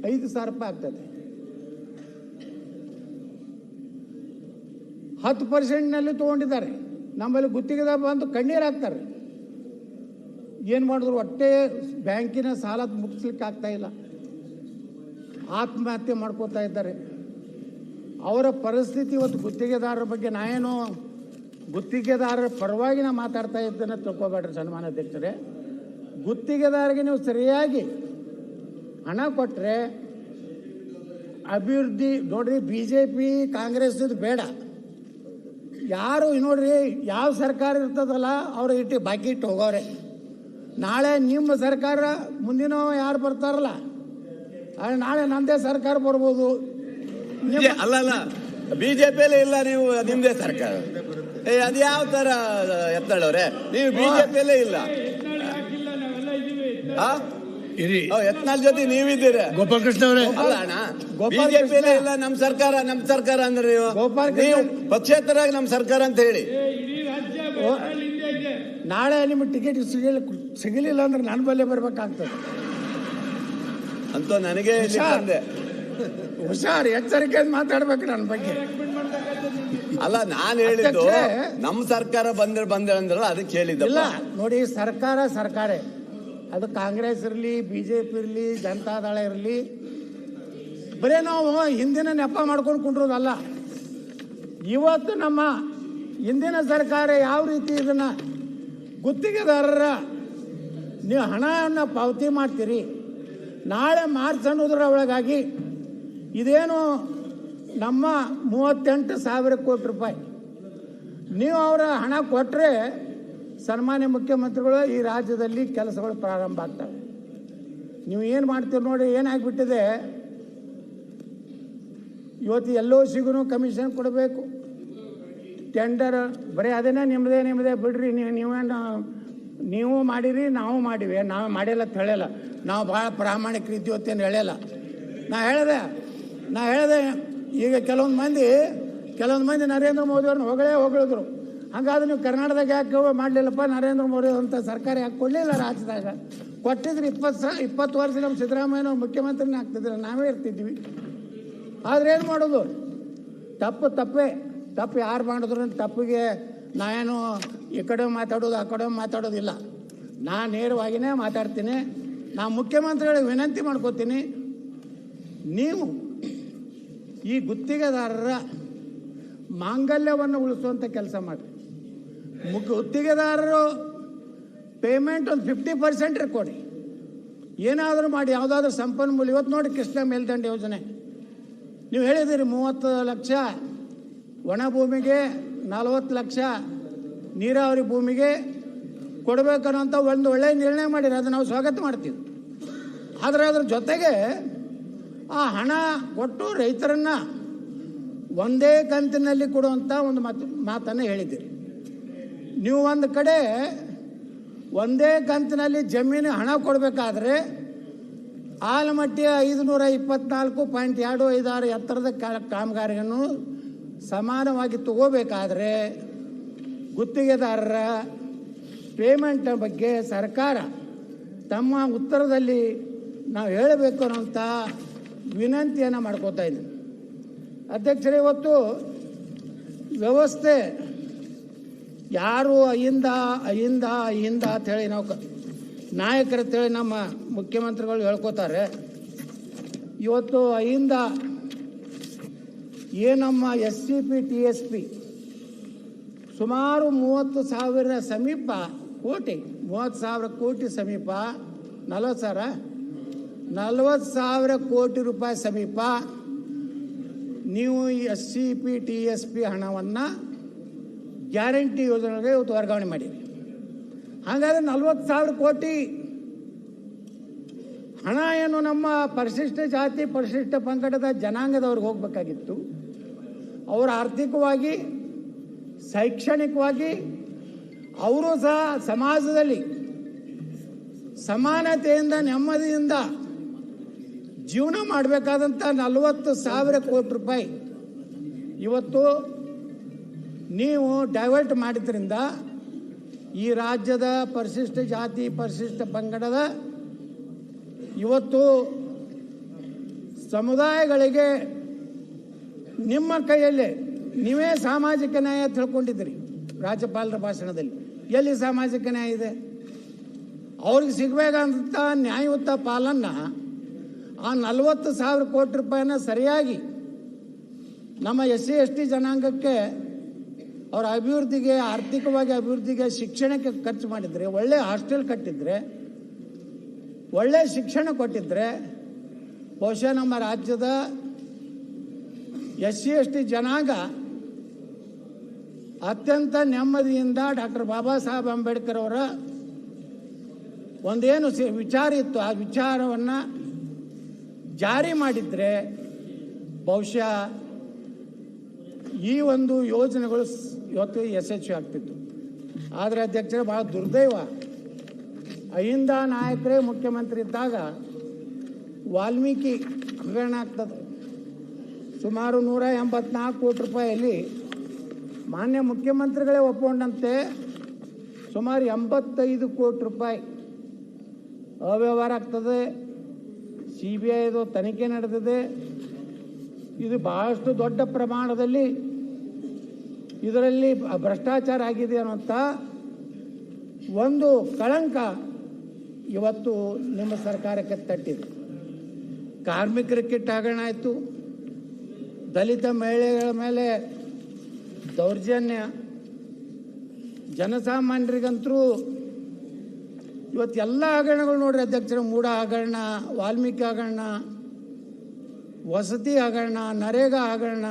5,000 ರೂಪಾಯಿ ಆಗ್ತದೆ. 10%ನಲ್ಲಿ ತೊಗೊಂಡಿದ್ದಾರೆ. ನಮ್ಮಲ್ಲಿ ಗುತ್ತಿಗೆದಾರ ಬಂದು ಕಣ್ಣೀರು ಹಾಕ್ತಾರೆ. ಏನು ಮಾಡಿದ್ರು, ಒಟ್ಟೆ ಬ್ಯಾಂಕಿನ ಸಾಲ ಮುಗಿಸ್ಲಿಕ್ಕೆ ಆಗ್ತಾ ಇಲ್ಲ, ಆತ್ಮಹತ್ಯೆ ಮಾಡ್ಕೋತಾ ಇದ್ದಾರೆ. ಅವರ ಪರಿಸ್ಥಿತಿ ಇವತ್ತು ಗುತ್ತಿಗೆದಾರರ ಬಗ್ಗೆ ನಾನೇನು ಗುತ್ತಿಗೆದಾರರ ಪರವಾಗಿ ನಾ ಮಾತಾಡ್ತಾ ಇದ್ದೇನೆ ತಿಳ್ಕೊಬೇಡ್ರಿ ಸನ್ಮಾನ್ಯ ಅಧ್ಯಕ್ಷರೇ. ಗುತ್ತಿಗೆದಾರರಿಗೆ ನೀವು ಸರಿಯಾಗಿ ಹಣ ಕೊಟ್ಟರೆ ಅಭಿವೃದ್ಧಿ ನೋಡ್ರಿ. BJP ಕಾಂಗ್ರೆಸ್ ಇದು ಬೇಡ. ಯಾರು ನೋಡ್ರಿ, ಯಾವ ಸರ್ಕಾರ ಇರ್ತದಲ್ಲ ಅವ್ರು ಇಟ್ಟು ಬಾಕಿ ಇಟ್ಟು ಹೋಗೋರೆ. ನಾಳೆ ನಿಮ್ಮ ಸರ್ಕಾರ ಮುಂದಿನ ಯಾರು ಬರ್ತಾರಲ್ಲ, ನಾಳೆ ನಂದೇ ಸರ್ಕಾರ ಬರ್ಬೋದು. ಅಲ್ಲ BJPಯಲ್ಲಿ ಇಲ್ಲ, ನೀವು ನಿಮ್ದೇ ಸರ್ಕಾರ. ಅದು ಯಾವ ತರ ಎತ್ತಳವ್ರೆ? ನೀವು BJPಯಲ್ಲೇ ಇಲ್ಲ, ಯತ್ನಾಳ್ ಜೊತೆ ನೀವಿದ್ದೀರ. ಗೋಪಾಲಕೃಷ್ಣ ಅವರೇ, ಅಲ್ಲ ಅಣ್ಣ, BJPಯಲ್ಲೇ ಇಲ್ಲ ನಮ್ಮ ಸರ್ಕಾರ ಅಂದ್ರೆ ನೀವು ಪಕ್ಷೇತರಾಗಿ ನಮ್ಮ ಸರ್ಕಾರ ಅಂತ ಹೇಳಿ. ನಾಳೆ ನಿಮಗೆ ಟಿಕೆಟ್ ಸಿಗಲಿಲ್ಲ ಅಂದ್ರೆ ನನ್ನ ಬಲ್ಲೇ ಬರ್ಬೇಕಾಗ್ತದೆ. ಅಂತೂ ನನಗೆ ಇಲ್ಲಿ ಬಂದೆ. ಹುಷಾರ್, ಎಚ್ಚರಿಕೆ ಮಾತಾಡ್ಬೇಕು ನನ್ನ ಬಗ್ಗೆ. ಅಲ್ಲ, ನಾನು ಹೇಳಿದ್ದು ನಮ್ಮ ಸರ್ಕಾರ ಬಂದ್ರೆ ಅಂದ್ರಲ್ಲ, ಅದಕ್ಕೆ ಹೇಳಿದ್ದ. ಇಲ್ಲ ನೋಡಿ, ಸರ್ಕಾರ ಅದು ಕಾಂಗ್ರೆಸ್ ಇರಲಿ, BJP ಇರಲಿ, ಜನತಾದಳ ಇರಲಿ, ಬರೀ ನಾವು ಹಿಂದಿನ ನೆಪ ಮಾಡ್ಕೊಂಡು ಕುಂಡ್ರೋದಲ್ಲ. ಇವತ್ತು ನಮ್ಮ ಹಿಂದಿನ ಸರ್ಕಾರ ಯಾವ ರೀತಿ ಇದನ್ನ ಗುತ್ತಿಗೆದಾರರ ನೀವು ಹಣವನ್ನು ಪಾವತಿ ಮಾಡ್ತೀರಿ, ನಾಳೆ ಮಾರ್ಚ್ ಅನ್ನೋದ್ರ ಒಳಗಾಗಿ ಇದೇನು ನಮ್ಮ 38,000 ಕೋಟಿ ರೂಪಾಯಿ ನೀವು ಅವರ ಹಣ ಕೊಟ್ಟರೆ ಸನ್ಮಾನ್ಯ ಮುಖ್ಯಮಂತ್ರಿಗಳು ಈ ರಾಜ್ಯದಲ್ಲಿ ಕೆಲಸಗಳು ಪ್ರಾರಂಭ ಆಗ್ತವೆ. ನೀವು ಏನು ಮಾಡ್ತೀರಿ ನೋಡಿ, ಏನಾಗ್ಬಿಟ್ಟಿದೆ ಇವತ್ತು LOCಗೂ ಕಮಿಷನ್ ಕೊಡಬೇಕು, ಟೆಂಡರ್ ಬರೀ ಅದನ್ನೇ ನಿಮ್ಮದೇ ಬಿಡ್ರಿ. ನೀವು ಮಾಡಿರಿ, ನಾವು ಮಾಡಿವಿ, ನಾವು ಮಾಡಿಲ್ಲ ಅಂತ ಹೇಳಲ್ಲ, ನಾವು ಭಾಳ ಪ್ರಾಮಾಣಿಕರಿದ್ದೀವಿ ಅಂತ ಹೇಳಿಲ್ಲ. ನಾ ಹೇಳಿದೆ ಈಗ ಕೆಲವೊಂದು ಮಂದಿ ನರೇಂದ್ರ ಮೋದಿ ಅವ್ರನ್ನ ಹೊಗಳಿದ್ರು. ಹಾಗಾದ್ರೆ ನೀವು ಕರ್ನಾಟಕದಾಗ ಯಾಕೆ ಮಾಡಲಿಲ್ಲಪ್ಪ, ನರೇಂದ್ರ ಮೋದಿ ಅಂತ ಸರ್ಕಾರ ಯಾಕೆ ಕೊಡಲಿಲ್ಲ ರಾಜ್ಯದಾಗ? ಕೊಟ್ಟಿದ್ರೆ 20 ವರ್ಷ ನಮ್ಮ ಸಿದ್ದರಾಮಯ್ಯ ಮುಖ್ಯಮಂತ್ರಿನೇ ಆಗ್ತಿದ್ರೆ ನಾವೇ ಇರ್ತಿದ್ವಿ. ಆದರೆ ಏನು ಮಾಡೋದು, ತಪ್ಪು ಯಾರು ಮಾಡಿದ್ರು ತಪ್ಪಿಗೆ ನಾನೇನು ಈ ಕಡೆ ಮಾತಾಡೋದು ಆ ಕಡೆ ಮಾತಾಡೋದಿಲ್ಲ. ನಾನು ನೇರವಾಗಿಯೇ ಮಾತಾಡ್ತೀನಿ. ನಾನು ಮುಖ್ಯಮಂತ್ರಿಗಳಿಗೆ ವಿನಂತಿ ಮಾಡ್ಕೋತೀನಿ, ನೀವು ಈ ಗುತ್ತಿಗೆದಾರರ ಮಾಂಗಲ್ಯವನ್ನು ಉಳಿಸುವಂಥ ಕೆಲಸ ಮಾಡಿ. ಗುತ್ತಿಗೆದಾರರು ಪೇಮೆಂಟ್ ಒಂದು 50% ಕೊಡಿ, ಏನಾದರೂ ಮಾಡಿ. ಯಾವುದಾದ್ರೂ ಸಂಪನ್ಮೂಲ, ಇವತ್ತು ನೋಡಿ ಕೃಷ್ಣ ಮೇಲ್ದಂಡೆ ಯೋಜನೆ ನೀವು ಹೇಳಿದಿರಿ, 30 ಲಕ್ಷ ಒಣ ಭೂಮಿಗೆ, 40 ಲಕ್ಷ ನೀರಾವರಿ ಭೂಮಿಗೆ ಕೊಡಬೇಕನ್ನೋಂಥ ಒಂದು ಒಳ್ಳೆಯ ನಿರ್ಣಯ ಮಾಡಿರಿ, ಅದು ನಾವು ಸ್ವಾಗತ ಮಾಡ್ತೀವಿ. ಆದರೆ ಅದ್ರ ಜೊತೆಗೆ ಆ ಹಣ ಕೊಟ್ಟು ರೈತರನ್ನು ಒಂದೇ ಕಂತಿನಲ್ಲಿ ಕೊಡುವಂಥ ಒಂದು ಮಾತನ್ನು ಹೇಳಿದ್ದೀರಿ. ನೀವು ಒಂದು ಕಡೆ ಒಂದೇ ಕಂತಿನಲ್ಲಿ ಜಮೀನು ಹಣ ಕೊಡಬೇಕಾದ್ರೆ ಆಲಮಟ್ಟಿಯ 524.256 ಎತ್ತರದ ಕಾಮಗಾರಿಯನ್ನು ಸಮಾನವಾಗಿ ತಗೋಬೇಕಾದ್ರೆ ಗುತ್ತಿಗೆದಾರರ ಪೇಮೆಂಟ್ ಬಗ್ಗೆ ಸರ್ಕಾರ ತಮ್ಮ ಉತ್ತರದಲ್ಲಿ ನಾವು ಹೇಳಬೇಕು ಅನ್ನೋಂಥ ವಿನಂತಿಯನ್ನು ಮಾಡ್ಕೋತಾ ಇದ್ದೀನಿ. ಅಧ್ಯಕ್ಷರೇ, ಇವತ್ತು ವ್ಯವಸ್ಥೆ ಯಾರು ಅಹಿಂದ ಅಂಥೇಳಿ ನಾವು ನಾಯಕರು ಅಂತೇಳಿ ನಮ್ಮ ಮುಖ್ಯಮಂತ್ರಿಗಳು ಹೇಳ್ಕೋತಾರೆ. ಇವತ್ತು ಅಹಿಂದ ನಮ್ಮ SCP TSP ಸುಮಾರು 30,000 ಸಮೀಪ ಕೋಟಿ, 30,000 ಕೋಟಿ ಸಮೀಪ, 40,000 ಕೋಟಿ ರೂಪಾಯಿ ಸಮೀಪ ನೀವು SCP TSP ಹಣವನ್ನು ಗ್ಯಾರಂಟಿ ಯೋಜನೆಗೆ ಇವತ್ತು ವರ್ಗಾವಣೆ ಮಾಡಿರಿ. ಹಾಗಾದರೆ 40,000 ಕೋಟಿ ಹಣ ಏನು ನಮ್ಮ ಪರಿಶಿಷ್ಟ ಜಾತಿ ಪರಿಶಿಷ್ಟ ಪಂಗಡದ ಜನಾಂಗದವ್ರಿಗೆ ಹೋಗಬೇಕಾಗಿತ್ತು. ಅವರು ಆರ್ಥಿಕವಾಗಿ ಶೈಕ್ಷಣಿಕವಾಗಿ ಅವರು ಸಹ ಸಮಾಜದಲ್ಲಿ ಸಮಾನತೆಯಿಂದ ನೆಮ್ಮದಿಯಿಂದ ಜೀವನ ಮಾಡಬೇಕಾದಂಥ 40,000 ಕೋಟಿ ರೂಪಾಯಿ ಇವತ್ತು ನೀವು ಡೈವರ್ಟ್ ಮಾಡಿದ್ರಿಂದ ಈ ರಾಜ್ಯದ ಪರಿಶಿಷ್ಟ ಜಾತಿ ಪರಿಶಿಷ್ಟ ಪಂಗಡದ ಇವತ್ತು ಸಮುದಾಯಗಳಿಗೆ ನಿಮ್ಮ ಕೈಯಲ್ಲೇ ನೀವೇ ಸಾಮಾಜಿಕ ನ್ಯಾಯ ತಿಳ್ಕೊಂಡಿದ್ದೀರಿ. ರಾಜ್ಯಪಾಲರ ಭಾಷಣದಲ್ಲಿ ಎಲ್ಲಿ ಸಾಮಾಜಿಕ ನ್ಯಾಯ ಇದೆ? ಅವ್ರಿಗೆ ಸಿಗಬೇಕಂತ ನ್ಯಾಯಯುತ ಪಾಲನ್ನು ಆ 40,000 ಕೋಟಿ ರೂಪಾಯಿನ ಸರಿಯಾಗಿ ನಮ್ಮ SC ST ಜನಾಂಗಕ್ಕೆ ಅವರ ಅಭಿವೃದ್ಧಿಗೆ, ಆರ್ಥಿಕವಾಗಿ ಅಭಿವೃದ್ಧಿಗೆ, ಶಿಕ್ಷಣಕ್ಕೆ ಖರ್ಚು ಮಾಡಿದರೆ, ಒಳ್ಳೆ ಹಾಸ್ಟೆಲ್ ಕಟ್ಟಿದ್ರೆ, ಒಳ್ಳೆ ಶಿಕ್ಷಣ ಕೊಟ್ಟಿದ್ರೆ ಬಹುಶಃ ನಮ್ಮ ರಾಜ್ಯದ SC ST ಜನಾಂಗ ಅತ್ಯಂತ ನೆಮ್ಮದಿಯಿಂದ ಡಾಕ್ಟರ್ ಬಾಬಾ ಸಾಹೇಬ್ ಅಂಬೇಡ್ಕರ್ ಅವರ ಒಂದೇನು ವಿಚಾರ ಇತ್ತು ಆ ವಿಚಾರವನ್ನು ಜಾರಿ ಮಾಡಿದರೆ ಬಹುಶಃ ಈ ಒಂದು ಯೋಜನೆಗಳು ಇವತ್ತು ಯಶಸ್ವಿ ಆಗ್ತಿತ್ತು. ಆದರೆ ಅಧ್ಯಕ್ಷರೇ, ಭಾಳ ದುರ್ದೈವ, ಅಹಿಂದ ನಾಯಕರೇ ಮುಖ್ಯಮಂತ್ರಿ ಇದ್ದಾಗ ವಾಲ್ಮೀಕಿ ಹಗರಣ ಆಗ್ತದೆ. ಸುಮಾರು 184 ಕೋಟಿ ರೂಪಾಯಿಯಲ್ಲಿ ಮಾನ್ಯ ಮುಖ್ಯಮಂತ್ರಿಗಳೇ ಒಪ್ಪಿಕೊಂಡಂತೆ ಸುಮಾರು 85 ಕೋಟಿ ರೂಪಾಯಿ ಅವ್ಯವಹಾರ ಆಗ್ತದೆ. CBIದು ತನಿಖೆ ನಡೆದಿದೆ. ಇದು ಬಹಳಷ್ಟು ದೊಡ್ಡ ಪ್ರಮಾಣದಲ್ಲಿ ಇದರಲ್ಲಿ ಭ್ರಷ್ಟಾಚಾರ ಆಗಿದೆ ಅನ್ನುವಂಥ ಒಂದು ಕಳಂಕ ಇವತ್ತು ನಿಮ್ಮ ಸರ್ಕಾರಕ್ಕೆ ತಟ್ಟಿದೆ. ಕಾರ್ಮಿಕರ ಕಿಟ್ ಹಗರಣ ಆಯಿತು, ದಲಿತ ಮಹಿಳೆಗಳ ಮೇಲೆ ದೌರ್ಜನ್ಯ, ಜನಸಾಮಾನ್ಯರಿಗಂತರೂ ಇವತ್ತು ಎಲ್ಲ ಹಗರಣಗಳು ನೋಡ್ರಿ ಅಧ್ಯಕ್ಷರ, ಮೂಡ ಹಗರಣ, ವಾಲ್ಮೀಕಿ ಹಗರಣ, ವಸತಿ ಹಗರಣ, ನರೇಗಾ ಹಗರಣ,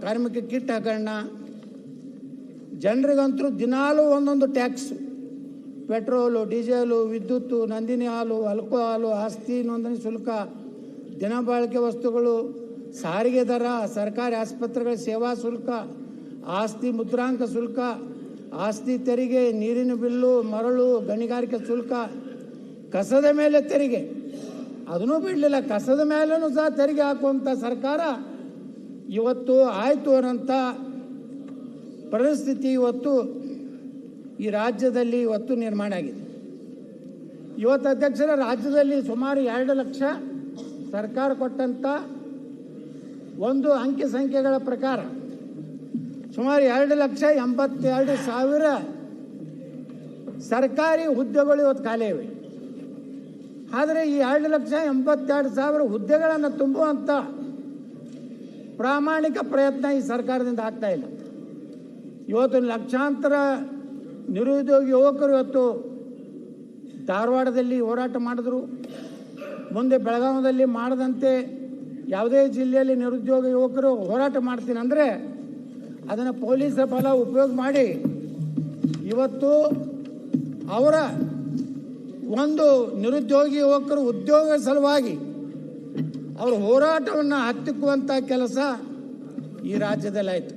ಕಾರ್ಮಿಕ ಕಿಟ್ ಹಗರಣ, ಜನರಿಗಂತರೂ ದಿನಾಲೂ ಒಂದೊಂದು ಟ್ಯಾಕ್ಸು, ಪೆಟ್ರೋಲು, ಡೀಸೆಲು, ವಿದ್ಯುತ್ತು, ನಂದಿನಿ ಹಾಲು, ಆಲ್ಕೋಹಾಲು, ಆಸ್ತಿ ನೋಂದಣಿ ಶುಲ್ಕ, ದಿನಬಳಕೆ ವಸ್ತುಗಳು, ಸಾರಿಗೆ ದರ, ಸರ್ಕಾರಿ ಆಸ್ಪತ್ರೆಗಳ ಸೇವಾ ಶುಲ್ಕ, ಆಸ್ತಿ ಮುದ್ರಾಂಕ ಶುಲ್ಕ, ಆಸ್ತಿ ತೆರಿಗೆ, ನೀರಿನ ಬಿಲ್ಲು, ಮರಳು, ಗಣಿಗಾರಿಕೆ ಶುಲ್ಕ, ಕಸದ ಮೇಲೆ ತೆರಿಗೆ, ಅದನ್ನೂ ಬಿಡಲಿಲ್ಲ, ಕಸದ ಮೇಲೂ ಸಹ ತೆರಿಗೆ ಹಾಕುವಂಥ ಸರ್ಕಾರ ಇವತ್ತು ಆಯಿತು ಅನ್ನೋಂಥ ಪರಿಸ್ಥಿತಿ ಇವತ್ತು ಈ ರಾಜ್ಯದಲ್ಲಿ ಇವತ್ತು ನಿರ್ಮಾಣ ಆಗಿದೆ. ಇವತ್ತು ಅಧ್ಯಕ್ಷರ ರಾಜ್ಯದಲ್ಲಿ ಸುಮಾರು 2 ಲಕ್ಷ ಸರ್ಕಾರ ಕೊಟ್ಟಂಥ ಒಂದು ಅಂಕಿ ಸಂಖ್ಯೆಗಳ ಪ್ರಕಾರ ಸುಮಾರು 2,82,000 ಸರ್ಕಾರಿ ಹುದ್ದೆಗಳು ಇವತ್ತು ಖಾಲಿ ಇವೆ. ಆದರೆ ಈ 2,82,000 ಹುದ್ದೆಗಳನ್ನು ತುಂಬುವಂಥ ಪ್ರಾಮಾಣಿಕ ಪ್ರಯತ್ನ ಈ ಸರ್ಕಾರದಿಂದ ಆಗ್ತಾ ಇಲ್ಲ. ಇವತ್ತು ಲಕ್ಷಾಂತರ ನಿರುದ್ಯೋಗಿ ಯುವಕರು ಇವತ್ತು ಧಾರವಾಡದಲ್ಲಿ ಹೋರಾಟ ಮಾಡಿದ್ರು. ಮುಂದೆ ಬೆಳಗಾವಿಯಲ್ಲಿ ಮಾಡದಂತೆ ಯಾವುದೇ ಜಿಲ್ಲೆಯಲ್ಲಿ ನಿರುದ್ಯೋಗ ಯುವಕರು ಹೋರಾಟ ಮಾಡ್ತೀನಿ ಅಂದರೆ ಅದನ್ನು ಪೊಲೀಸರ ಬಲ ಉಪಯೋಗ ಮಾಡಿ ಇವತ್ತು ಅವರ ಒಂದು ನಿರುದ್ಯೋಗಿ ಯುವಕರು ಉದ್ಯೋಗ ಸಲುವಾಗಿ ಅವರ ಹೋರಾಟವನ್ನು ಹತ್ತಿಕ್ಕುವಂಥ ಕೆಲಸ ಈ ರಾಜ್ಯದಲ್ಲಿ ಆಯಿತು.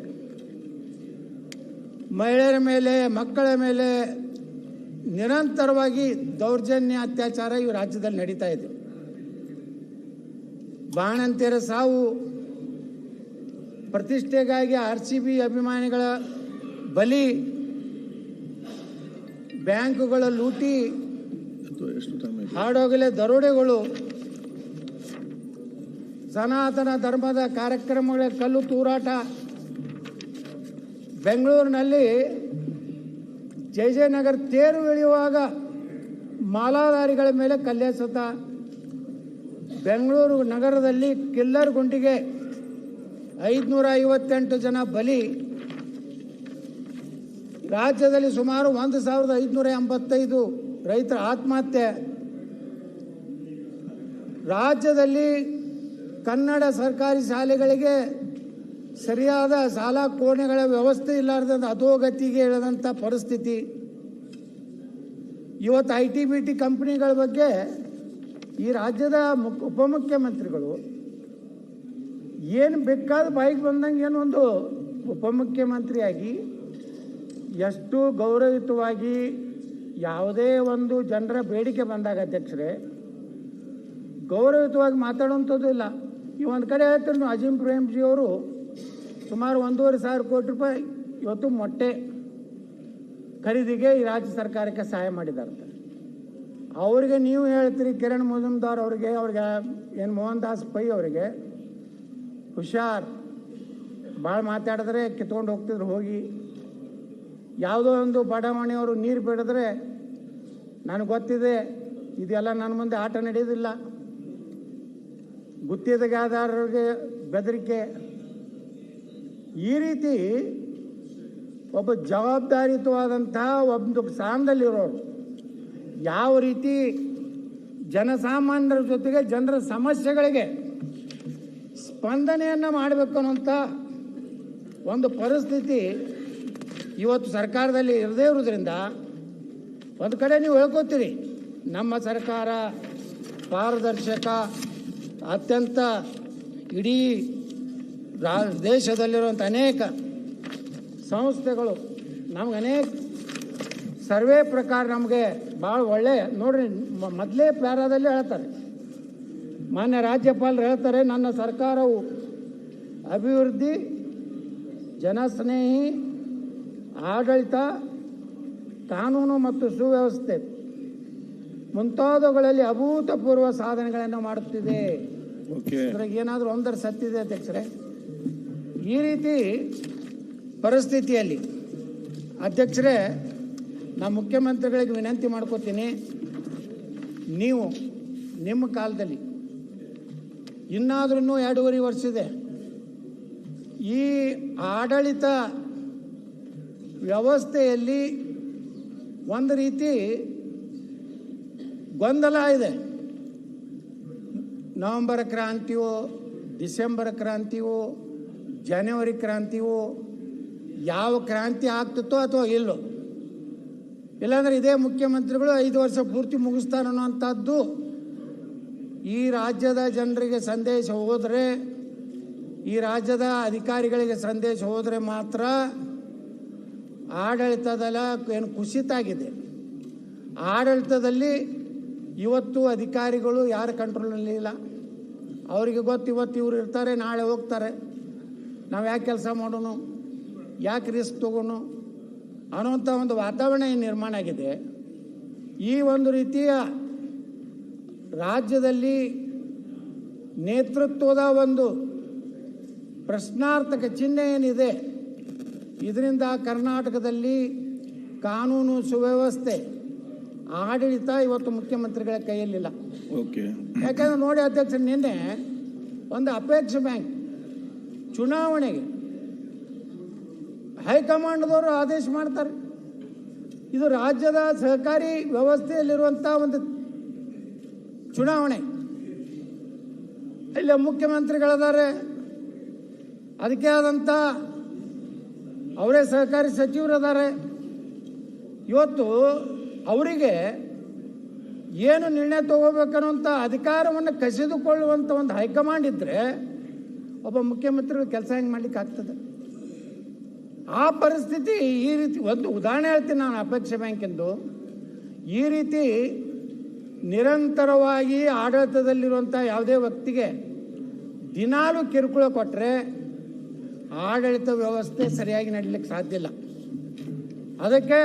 ಮಹಿಳೆಯರ ಮೇಲೆ, ಮಕ್ಕಳ ಮೇಲೆ ನಿರಂತರವಾಗಿ ದೌರ್ಜನ್ಯ, ಅತ್ಯಾಚಾರ ಈ ರಾಜ್ಯದಲ್ಲಿ ನಡೀತಾ ಇದೆ. ಬಾಣಂತಿಯರ ಸಾವು, ಪ್ರತಿಷ್ಠೆಗಾಗಿ RCB ಅಭಿಮಾನಿಗಳ ಬಲಿ, ಬ್ಯಾಂಕುಗಳ ಲೂಟಿ, ಹಾಡೋಗಲೇ ದರೋಡೆಗಳು, ಸನಾತನ ಧರ್ಮದ ಕಾರ್ಯಕ್ರಮಗಳ ಕಲ್ಲು ತೂರಾಟ, ಬೆಂಗಳೂರಿನಲ್ಲಿ ಜಯನಗರ ತೇರು ಎಳೆಯುವಾಗ ಮಾಲಾಧಾರಿಗಳ ಮೇಲೆ ಕಲ್ಲೆಸೆತ, ಬೆಂಗಳೂರು ನಗರದಲ್ಲಿ ಕಿಲ್ಲರ್ ಗುಂಡಿಗೆ 558 ಜನ ಬಲಿ, ರಾಜ್ಯದಲ್ಲಿ ಸುಮಾರು 1,585 ರೈತರ ಆತ್ಮಹತ್ಯೆ, ರಾಜ್ಯದಲ್ಲಿ ಕನ್ನಡ ಸರ್ಕಾರಿ ಶಾಲೆಗಳಿಗೆ ಸರಿಯಾದ ಶಾಲಾ ಕೋಣೆಗಳ ವ್ಯವಸ್ಥೆ ಇಲ್ಲಾರ್ದಂಥ ಅಧೋಗತಿಗೆ ಇಳಿದಂಥ ಪರಿಸ್ಥಿತಿ. ಇವತ್ತು IT-BT ಕಂಪ್ನಿಗಳ ಬಗ್ಗೆ ಈ ರಾಜ್ಯದ ಉಪಮುಖ್ಯಮಂತ್ರಿಗಳು ಏನು ಬೇಕಾದ ಬಾಯಿಗೆ ಬಂದಂಗೆ ಏನೊಂದು ಉಪಮುಖ್ಯಮಂತ್ರಿಯಾಗಿ ಎಷ್ಟು ಗೌರವಯುತವಾಗಿ ಯಾವುದೇ ಒಂದು ಜನರ ಬೇಡಿಕೆ ಬಂದಾಗ ಅಧ್ಯಕ್ಷರೇ ಗೌರವಯುತವಾಗಿ ಮಾತಾಡುವಂಥದ್ದು ಇಲ್ಲ. ಈ ಒಂದು ಕಡೆ ಹೇಳ್ತಾರೆ ಅಜೀಂ ಪ್ರೇಮ್ಜಿ ಅವರು ಸುಮಾರು 1,500 ಕೋಟಿ ರೂಪಾಯಿ ಇವತ್ತು ಮೊಟ್ಟೆ ಖರೀದಿಗೆ ಈ ರಾಜ್ಯ ಸರ್ಕಾರಕ್ಕೆ ಸಹಾಯ ಮಾಡಿದ್ದಾರೆ. ಅವರಿಗೆ ನೀವು ಹೇಳ್ತೀರಿ ಕಿರಣ್ ಮಜುಮ್ದಾರ್ ಅವ್ರಿಗೆ ಏನು ಮೋಹನ್ ದಾಸ್ ಪೈ ಅವರಿಗೆ ಹುಷಾರ್, ಭಾಳ ಮಾತಾಡಿದ್ರೆ ಕಿತ್ಕೊಂಡು ಹೋಗ್ತಿದ್ರು. ಹೋಗಿ ಯಾವುದೋ ಒಂದು ಬಡಾವಣೆಯವರು ನೀರು ಬಿಡಿದ್ರೆ ನನಗೆ ಗೊತ್ತಿದೆ ಇದೆಲ್ಲ ನನ್ನ ಮುಂದೆ ಆಟ ನಡೆಯೋದಿಲ್ಲ, ಗುತ್ತಿಗೆದಾರರಿಗೆ ಬೆದರಿಕೆ, ಈ ರೀತಿ ಒಬ್ಬ ಜವಾಬ್ದಾರಿಯುತವಾದಂತಹ ಒಂದು ಸ್ಥಾನದಲ್ಲಿರೋರು ಯಾವ ರೀತಿ ಜನಸಾಮಾನ್ಯರ ಜೊತೆಗೆ ಜನರ ಸಮಸ್ಯೆಗಳಿಗೆ ಸ್ಪಂದನೆಯನ್ನು ಮಾಡಬೇಕು ಅನ್ನೋಂಥ ಒಂದು ಪರಿಸ್ಥಿತಿ ಇವತ್ತು ಸರ್ಕಾರದಲ್ಲಿ ಇರದೇ ಇರೋದ್ರಿಂದ ಒಂದು ಕಡೆ ನೀವು ಹೇಳ್ಕೊತೀರಿ ನಮ್ಮ ಸರ್ಕಾರ ಪಾರದರ್ಶಕ, ಅತ್ಯಂತ ಇಡೀ ದೇಶದಲ್ಲಿರುವಂಥ ಅನೇಕ ಸಂಸ್ಥೆಗಳು ನಮ್ಗೆ ಅನೇಕ ಸರ್ವೆ ಪ್ರಕಾರ ನಮಗೆ ಭಾಳ ಒಳ್ಳೆಯ ನೋಡ್ರಿ, ಮೊದಲೇ ಪ್ಯಾರಾದಲ್ಲಿ ಹೇಳ್ತಾರೆ, ಮಾನ್ಯ ರಾಜ್ಯಪಾಲರು ಹೇಳ್ತಾರೆ, ನನ್ನ ಸರ್ಕಾರವು ಅಭಿವೃದ್ಧಿ, ಜನಸ್ನೇಹಿ ಆಡಳಿತ, ಕಾನೂನು ಮತ್ತು ಸುವ್ಯವಸ್ಥೆ ಮುಂತಾದವುಗಳಲ್ಲಿ ಅಭೂತಪೂರ್ವ ಸಾಧನೆಗಳನ್ನು ಮಾಡುತ್ತಿದೆ. ಓಕೆ, ಇದ್ರಾಗ ಏನಾದರೂ ಒಂದರ ಸತ್ತಿದೆ ಅಧ್ಯಕ್ಷರೇ? ಈ ರೀತಿ ಪರಿಸ್ಥಿತಿಯಲ್ಲಿ ಅಧ್ಯಕ್ಷರೇ, ನಾನು ಮುಖ್ಯಮಂತ್ರಿಗಳಿಗೆ ವಿನಂತಿ ಮಾಡ್ಕೋತೀನಿ, ನೀವು ನಿಮ್ಮ ಕಾಲದಲ್ಲಿ ಇನ್ನಾದ್ರೂ 2.5 ವರ್ಷ ಇದೆ, ಈ ಆಡಳಿತ ವ್ಯವಸ್ಥೆಯಲ್ಲಿ ಒಂದು ರೀತಿ ಗೊಂದಲ ಇದೆ. ನವೆಂಬರ್ ಕ್ರಾಂತಿಯೋ, ಡಿಸೆಂಬರ್ ಕ್ರಾಂತಿಯೋ, ಜನವರಿ ಕ್ರಾಂತಿಯೋ, ಯಾವ ಕ್ರಾಂತಿ ಆಗ್ತಿತ್ತೋ ಅಥವಾ ಇಲ್ಲೋ, ಇಲ್ಲಾಂದ್ರೆ ಇದೇ ಮುಖ್ಯಮಂತ್ರಿಗಳು 5 ವರ್ಷ ಪೂರ್ತಿ ಮುಗಿಸ್ತಾರೆ ಅನ್ನೋಂಥದ್ದು ಈ ರಾಜ್ಯದ ಜನರಿಗೆ ಸಂದೇಶ ಹೋದರೆ, ಈ ರಾಜ್ಯದ ಅಧಿಕಾರಿಗಳಿಗೆ ಸಂದೇಶ ಹೋದರೆ ಮಾತ್ರ ಆಡಳಿತದಲ್ಲ ಏನು ಕುಸಿತ ಆಗಿದೆ. ಆಡಳಿತದಲ್ಲಿ ಇವತ್ತು ಅಧಿಕಾರಿಗಳು ಯಾರ ಕಂಟ್ರೋಲ್ನಲ್ಲಿ ಇಲ್ಲ. ಅವರಿಗೆ ಗೊತ್ತು, ಇವತ್ತು ಇವ್ರು ಇರ್ತಾರೆ, ನಾಳೆ ಹೋಗ್ತಾರೆ, ನಾವು ಯಾಕೆ ಕೆಲಸ ಮಾಡೋಣ, ಯಾಕೆ ರಿಸ್ಕ್ ತಗೋಣ ಅನ್ನೋಂಥ ಒಂದು ವಾತಾವರಣ ಏನು ನಿರ್ಮಾಣ ಆಗಿದೆ. ಈ ಒಂದು ರೀತಿಯ ರಾಜ್ಯದಲ್ಲಿ ನೇತೃತ್ವದ ಒಂದು ಪ್ರಶ್ನಾರ್ಥಕ ಚಿಹ್ನೆ ಏನಿದೆ, ಇದರಿಂದ ಕರ್ನಾಟಕದಲ್ಲಿ ಕಾನೂನು ಸುವ್ಯವಸ್ಥೆ ಆಡಳಿತ ಇವತ್ತು ಮುಖ್ಯಮಂತ್ರಿಗಳ ಕೈಯಲ್ಲಿಲ್ಲ. ಓಕೆ, ಯಾಕಂದ್ರೆ ನೋಡಿ ಅಧ್ಯಕ್ಷ, ನಿನ್ನೆ ಒಂದು ಅಪೇಕ್ಷೆ ಬ್ಯಾಂಕ್ ಚುನಾವಣೆಗೆ ಹೈಕಮಾಂಡ್ದವರು ಆದೇಶ ಮಾಡ್ತಾರೆ. ಇದು ರಾಜ್ಯದ ಸಹಕಾರಿ ವ್ಯವಸ್ಥೆಯಲ್ಲಿರುವಂಥ ಒಂದು ಚುನಾವಣೆ. ಇಲ್ಲಿ ಮುಖ್ಯಮಂತ್ರಿಗಳಿದ್ದಾರೆ, ಅದಕ್ಕೆ ಆದಂಥ ಅವರೇ ಸಹಕಾರಿ ಸಚಿವರಿದ್ದಾರೆ. ಇವತ್ತು ಅವರಿಗೆ ಏನು ನಿರ್ಣಯ ತಗೋಬೇಕನ್ನುವಂಥ ಅಧಿಕಾರವನ್ನು ಕಸಿದುಕೊಳ್ಳುವಂಥ ಒಂದು ಹೈಕಮಾಂಡ್ ಇದ್ದರೆ ಒಬ್ಬ ಮುಖ್ಯಮಂತ್ರಿಗಳು ಕೆಲಸ ಹೆಂಗೆ ಮಾಡ್ಲಿಕ್ಕೆ ಆಗ್ತದೆ? ಆ ಪರಿಸ್ಥಿತಿ ಈ ರೀತಿ, ಒಂದು ಉದಾಹರಣೆ ಹೇಳ್ತೀನಿ ನಾನು ಅಪೇಕ್ಷೆ ಬ್ಯಾಂಕಿಂದು. ಈ ರೀತಿ ನಿರಂತರವಾಗಿ ಆಡಳಿತದಲ್ಲಿರುವಂಥ ಯಾವುದೇ ವ್ಯಕ್ತಿಗೆ ದಿನಾಲೂ ಕಿರುಕುಳ ಕೊಟ್ಟರೆ ಆಡಳಿತ ವ್ಯವಸ್ಥೆ ಸರಿಯಾಗಿ ನಡೀಲಿಕ್ಕೆ ಸಾಧ್ಯ ಇಲ್ಲ. ಅದಕ್ಕೆ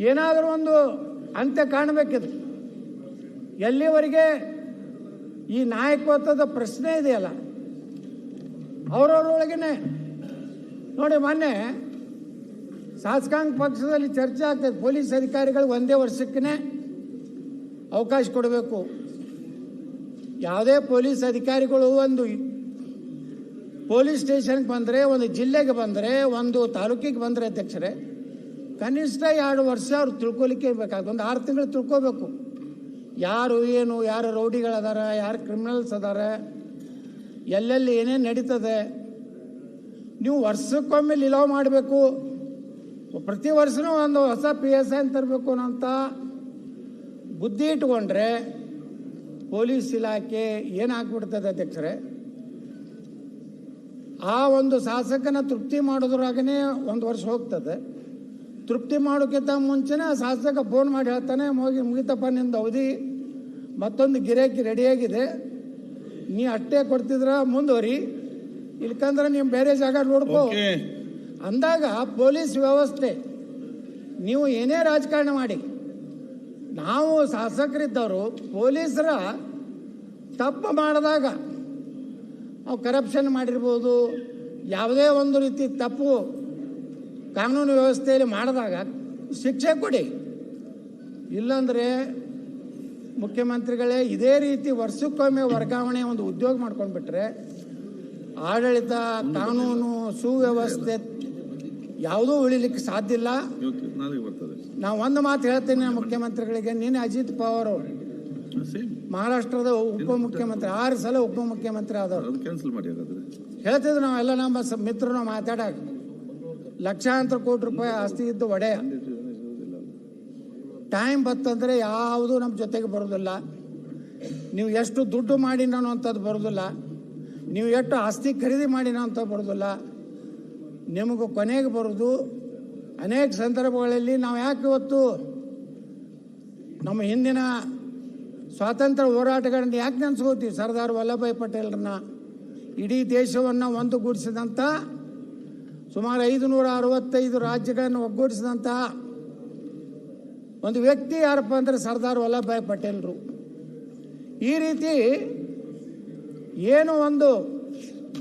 ಏನಾದರೂ ಒಂದು ಅಂತ್ಯ ಕಾಣಬೇಕಿದೆ. ಎಲ್ಲಿವರೆಗೆ ಈ ನಾಯಕತ್ವದ ಪ್ರಶ್ನೆ ಇದೆಯಲ್ಲ, ಅವರವರೊಳಗೇನೆ ನೋಡಿ, ಮೊನ್ನೆ ಶಾಸಕಾಂಗ ಪಕ್ಷದಲ್ಲಿ ಚರ್ಚೆ ಆಗ್ತದೆ, ಪೊಲೀಸ್ ಅಧಿಕಾರಿಗಳಿಗೆ 1 ವರ್ಷಕ್ಕೇ ಅವಕಾಶ ಕೊಡಬೇಕು. ಯಾವುದೇ ಪೊಲೀಸ್ ಅಧಿಕಾರಿಗಳು ಒಂದು ಪೊಲೀಸ್ ಸ್ಟೇಷನ್ಗೆ ಬಂದರೆ, ಒಂದು ಜಿಲ್ಲೆಗೆ ಬಂದರೆ, ಒಂದು ತಾಲೂಕಿಗೆ ಬಂದರೆ ಅಧ್ಯಕ್ಷರೇ, ಕನಿಷ್ಠ 2 ವರ್ಷ ಅವ್ರು ತಿಳ್ಕೊಲಿಕ್ಕೆ ಬೇಕಾಗ್ತದೆ. ಒಂದು 6 ತಿಂಗಳು ತಿಳ್ಕೊಬೇಕು, ಯಾರು ಏನು, ಯಾರು ರೌಡಿಗಳದಾರ, ಯಾರು ಕ್ರಿಮಿನಲ್ಸ್ ಅದಾರ, ಎಲ್ಲೆಲ್ಲಿ ಏನೇನು ನಡೀತದೆ. ನೀವು ವರ್ಷಕ್ಕೊಮ್ಮೆ ಲಿಲಾವ್ ಮಾಡಬೇಕು, ಪ್ರತಿ ವರ್ಷನೂ ಒಂದು ಹೊಸ PSI ತರಬೇಕು ಅನ್ನೋಂಥ ಬುದ್ಧಿ ಇಟ್ಕೊಂಡ್ರೆ ಪೊಲೀಸ್ ಇಲಾಖೆ ಏನಾಗ್ಬಿಡ್ತದೆ ಅಧ್ಯಕ್ಷರೇ? ಆ ಒಂದು ಶಾಸಕನ ತೃಪ್ತಿ ಮಾಡೋದ್ರಾಗನೇ 1 ವರ್ಷ ಹೋಗ್ತದೆ. ತೃಪ್ತಿ ಮಾಡೋಕ್ಕಿಂತ ಮುಂಚೆನೇ ಆ ಶಾಸಕ ಫೋನ್ ಮಾಡಿ ಹೇಳ್ತಾನೆ, ಮುಗಿತಪ್ಪ ನಿಂದು ಅವಧಿ, ಮತ್ತೊಂದು ಗಿರಾಕಿ ರೆಡಿಯಾಗಿದೆ, ನೀ ಅಷ್ಟೇ ಕೊಡ್ತಿದ್ರ ಮುಂದುವರಿ, ಇಲ್ಕಂದ್ರೆ ನೀವು ಬೇರೆ ಜಾಗ ನೋಡ್ಕೋ ಅಂದಾಗ ಪೊಲೀಸ್ ವ್ಯವಸ್ಥೆ, ನೀವು ಏನೇ ರಾಜಕಾರಣ ಮಾಡಿ, ನಾವು ಶಾಸಕರಿದ್ದವರು ಪೊಲೀಸರ ತಪ್ಪು ಮಾಡಿದಾಗ, ನಾವು ಕರಪ್ಷನ್ ಮಾಡಿರ್ಬೋದು, ಯಾವುದೇ ಒಂದು ರೀತಿ ತಪ್ಪು ಕಾನೂನು ವ್ಯವಸ್ಥೆಯಲ್ಲಿ ಮಾಡಿದಾಗ ಶಿಕ್ಷೆ ಕೊಡಿ. ಇಲ್ಲಾಂದರೆ ಮುಖ್ಯಮಂತ್ರಿಗಳೇ ಇದೇ ರೀತಿ ವರ್ಷಕ್ಕೊಮ್ಮೆ ವರ್ಗಾವಣೆ ಒಂದು ಉದ್ಯೋಗ ಮಾಡ್ಕೊಂಡ್ಬಿಟ್ರೆ ಆಡಳಿತ, ಕಾನೂನು ಸುವ್ಯವಸ್ಥೆ ಯಾವುದೂ ಉಳಿಲಿಕ್ಕೆ ಸಾಧ್ಯ ಇಲ್ಲ. ನಾವು ಒಂದು ಮಾತು ಹೇಳ್ತೇನೆ ಮುಖ್ಯಮಂತ್ರಿಗಳಿಗೆ, ನೀನು ಅಜಿತ್ ಪವಾರ್ ಅವರು ಮಹಾರಾಷ್ಟ್ರದ ಉಪಮುಖ್ಯಮಂತ್ರಿ, 6 ಸಲ ಉಪಮುಖ್ಯಮಂತ್ರಿ ಆದವರು. ಹೇಳ್ತಿದ್ರು ನಾವೆಲ್ಲ ನಮ್ಮ ಮಿತ್ರರು ಮಾತಾಡಾಗ, ಲಕ್ಷಾಂತರ ಕೋಟಿ ರೂಪಾಯಿ ಆಸ್ತಿ ಇದ್ದು ಒಡೆಯ. ಟೈಮ್ ಬತ್ತಂದ್ರೆ ಯಾವುದೂ ನಮ್ಮ ಜೊತೆಗೆ ಬರೋದಿಲ್ಲ. ನೀವು ಎಷ್ಟು ದುಡ್ಡು ಮಾಡಿನ ಅನ್ನೋಂಥದ್ದು ಬರೋದಿಲ್ಲ, ನೀವು ಎಷ್ಟು ಆಸ್ತಿ ಖರೀದಿ ಮಾಡಿನ ಅಂತ ಬರೋದಿಲ್ಲ. ನಿಮಗೂ ಕೊನೆಗೆ ಬರೋದು ಅನೇಕ ಸಂದರ್ಭಗಳಲ್ಲಿ ನಾವು ಯಾಕೆ ಇವತ್ತು ನಮ್ಮ ಹಿಂದಿನ ಸ್ವಾತಂತ್ರ್ಯ ಹೋರಾಟಗಾರರನ್ನ ಯಾಕೆ ನೆನೆಸ್ಕೋತೀವಿ? ಸರ್ದಾರ್ ವಲ್ಲಭಭಾಯಿ ಪಟೇಲ್ರನ್ನ, ಇಡೀ ದೇಶವನ್ನು ಒಂದುಗೂಡಿಸಿದಂಥ, ಸುಮಾರು 565 ರಾಜ್ಯಗಳನ್ನು ಒಗ್ಗೂಡಿಸಿದಂಥ ಒಂದು ವ್ಯಕ್ತಿ ಯಾರಪ್ಪ ಅಂದರೆ ಸರ್ದಾರ್ ವಲ್ಲಭಭಾಯ್ ಪಟೇಲ್ರು. ಈ ರೀತಿ ಏನು ಒಂದು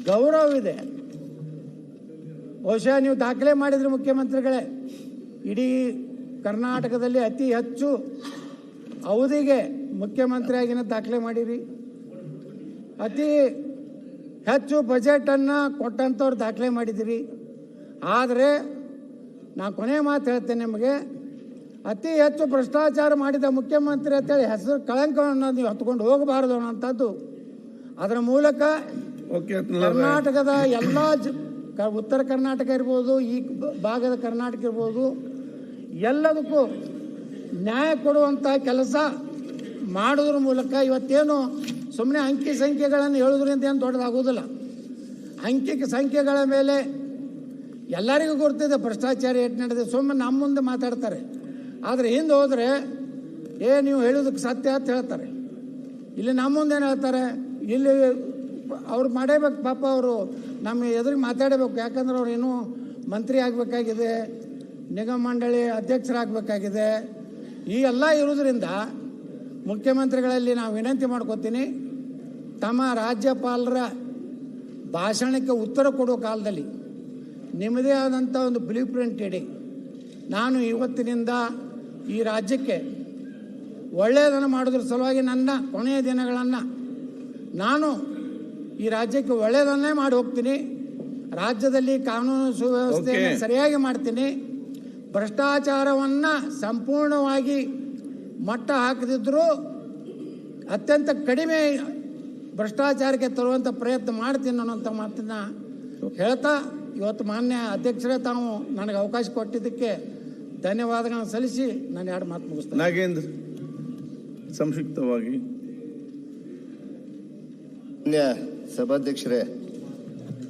ಗೌರವವಿದೆ. ಬಹುಶಃ ನೀವು ದಾಖಲೆ ಮಾಡಿದ್ರಿ ಮುಖ್ಯಮಂತ್ರಿಗಳೇ, ಇಡೀ ಕರ್ನಾಟಕದಲ್ಲಿ ಅತಿ ಹೆಚ್ಚು ಅವಧಿಗೆ ಮುಖ್ಯಮಂತ್ರಿಯಾಗಿನ ದಾಖಲೆ ಮಾಡಿರಿ, ಅತಿ ಹೆಚ್ಚು ಬಜೆಟನ್ನು ಕೊಟ್ಟಂಥವ್ರು ದಾಖಲೆ ಮಾಡಿದಿರಿ. ಆದರೆ ನಾನು ಕೊನೆ ಮಾತು ಹೇಳ್ತೇನೆ ನಿಮಗೆ, ಅತಿ ಹೆಚ್ಚು ಭ್ರಷ್ಟಾಚಾರ ಮಾಡಿದ ಮುಖ್ಯಮಂತ್ರಿ ಅಂತೇಳಿ ಹೆಸರು ಕಳಂಕವನ್ನು ನೀವು ಹೊತ್ಕೊಂಡು ಹೋಗಬಾರದು ಅನ್ನೋಂಥದ್ದು. ಅದರ ಮೂಲಕ ಕರ್ನಾಟಕದ ಎಲ್ಲ ಉತ್ತರ ಕರ್ನಾಟಕ ಇರ್ಬೋದು, ಈ ಭಾಗದ ಕರ್ನಾಟಕ ಇರ್ಬೋದು, ಎಲ್ಲದಕ್ಕೂ ನ್ಯಾಯ ಕೊಡುವಂಥ ಕೆಲಸ ಮಾಡೋದ್ರ ಮೂಲಕ ಇವತ್ತೇನು ಸುಮ್ಮನೆ ಅಂಕಿ ಸಂಖ್ಯೆಗಳನ್ನು ಹೇಳೋದ್ರಿಂದ ಏನು ದೊಡ್ಡದಾಗೋದಿಲ್ಲ. ಅಂಕಿ ಸಂಖ್ಯೆಗಳ ಮೇಲೆ ಎಲ್ಲರಿಗೂ ಗೊತ್ತಿದೆ ಭ್ರಷ್ಟಾಚಾರ ಎಷ್ಟು ನಡೆದಿದೆ. ಸುಮ್ಮನೆ ನಮ್ಮ ಮುಂದೆ ಮಾತಾಡ್ತಾರೆ, ಆದರೆ ಹಿಂದೆ ಹೋದರೆ ನೀವು ಹೇಳೋದಕ್ಕೆ ಸತ್ಯ ಅಂತ ಹೇಳ್ತಾರೆ. ಇಲ್ಲಿ ನಮ್ಮ ಮುಂದೆ ಏನು ಹೇಳ್ತಾರೆ, ಇಲ್ಲಿ ಅವ್ರು ಮಾಡೇಬೇಕು ಪಾಪ, ಅವರು ನಮ್ಮ ಎದುರಿಗೆ ಮಾತಾಡಬೇಕು. ಯಾಕಂದ್ರೆ ಅವ್ರು ಇನ್ನೂ ಮಂತ್ರಿ ಆಗಬೇಕಾಗಿದೆ, ನಿಗಮ ಮಂಡಳಿ ಅಧ್ಯಕ್ಷರಾಗಬೇಕಾಗಿದೆ. ಈ ಎಲ್ಲ ಇರೋದ್ರಿಂದ ಮುಖ್ಯಮಂತ್ರಿಗಳಲ್ಲಿ ನಾವು ವಿನಂತಿ ಮಾಡ್ಕೋತೀನಿ, ತಮ್ಮ ರಾಜ್ಯಪಾಲರ ಭಾಷಣಕ್ಕೆ ಉತ್ತರ ಕೊಡೋ ಕಾಲದಲ್ಲಿ ನಿಮ್ಮದೇ ಆದಂಥ ಒಂದು ಬ್ಲೂ ಪ್ರಿಂಟ್ ಇಡಿ. ನಾನು ಇವತ್ತಿನಿಂದ ಈ ರಾಜ್ಯಕ್ಕೆ ಒಳ್ಳೆಯದನ್ನು ಮಾಡೋದ್ರ ಸಲುವಾಗಿ ನನ್ನ ಕೊನೆಯ ದಿನಗಳನ್ನು ನಾನು ಈ ರಾಜ್ಯಕ್ಕೆ ಒಳ್ಳೆಯದನ್ನೇ ಮಾಡಿ ಹೋಗ್ತೀನಿ. ರಾಜ್ಯದಲ್ಲಿ ಕಾನೂನು ಸುವ್ಯವಸ್ಥೆಯನ್ನು ಸರಿಯಾಗಿ ಮಾಡ್ತೀನಿ. ಭ್ರಷ್ಟಾಚಾರವನ್ನು ಸಂಪೂರ್ಣವಾಗಿ ಮಟ್ಟ ಹಾಕದಿದ್ದರೂ ಅತ್ಯಂತ ಕಡಿಮೆ ಭ್ರಷ್ಟಾಚಾರಕ್ಕೆ ತರುವಂಥ ಪ್ರಯತ್ನ ಮಾಡ್ತೀನಿ ಅನ್ನೋಂಥ ಮಾತನ್ನು ಹೇಳ್ತಾ, ಇವತ್ತು ಮಾನ್ಯ ಅಧ್ಯಕ್ಷರೇ ತಾವು ನನಗೆ ಅವಕಾಶ ಕೊಟ್ಟಿದ್ದಕ್ಕೆ ಧನ್ಯವಾದಗಳನ್ನು ಸಲ್ಲಿಸಿ ನಾನು 2 ಮಾತು ಮುಗಿಸ್ತೇನೆ. ನಾಗೇಂದ್ರ, ಸಂಕ್ಷಿಪ್ತವಾಗಿ. ಸಭಾಧ್ಯಕ್ಷರೇ,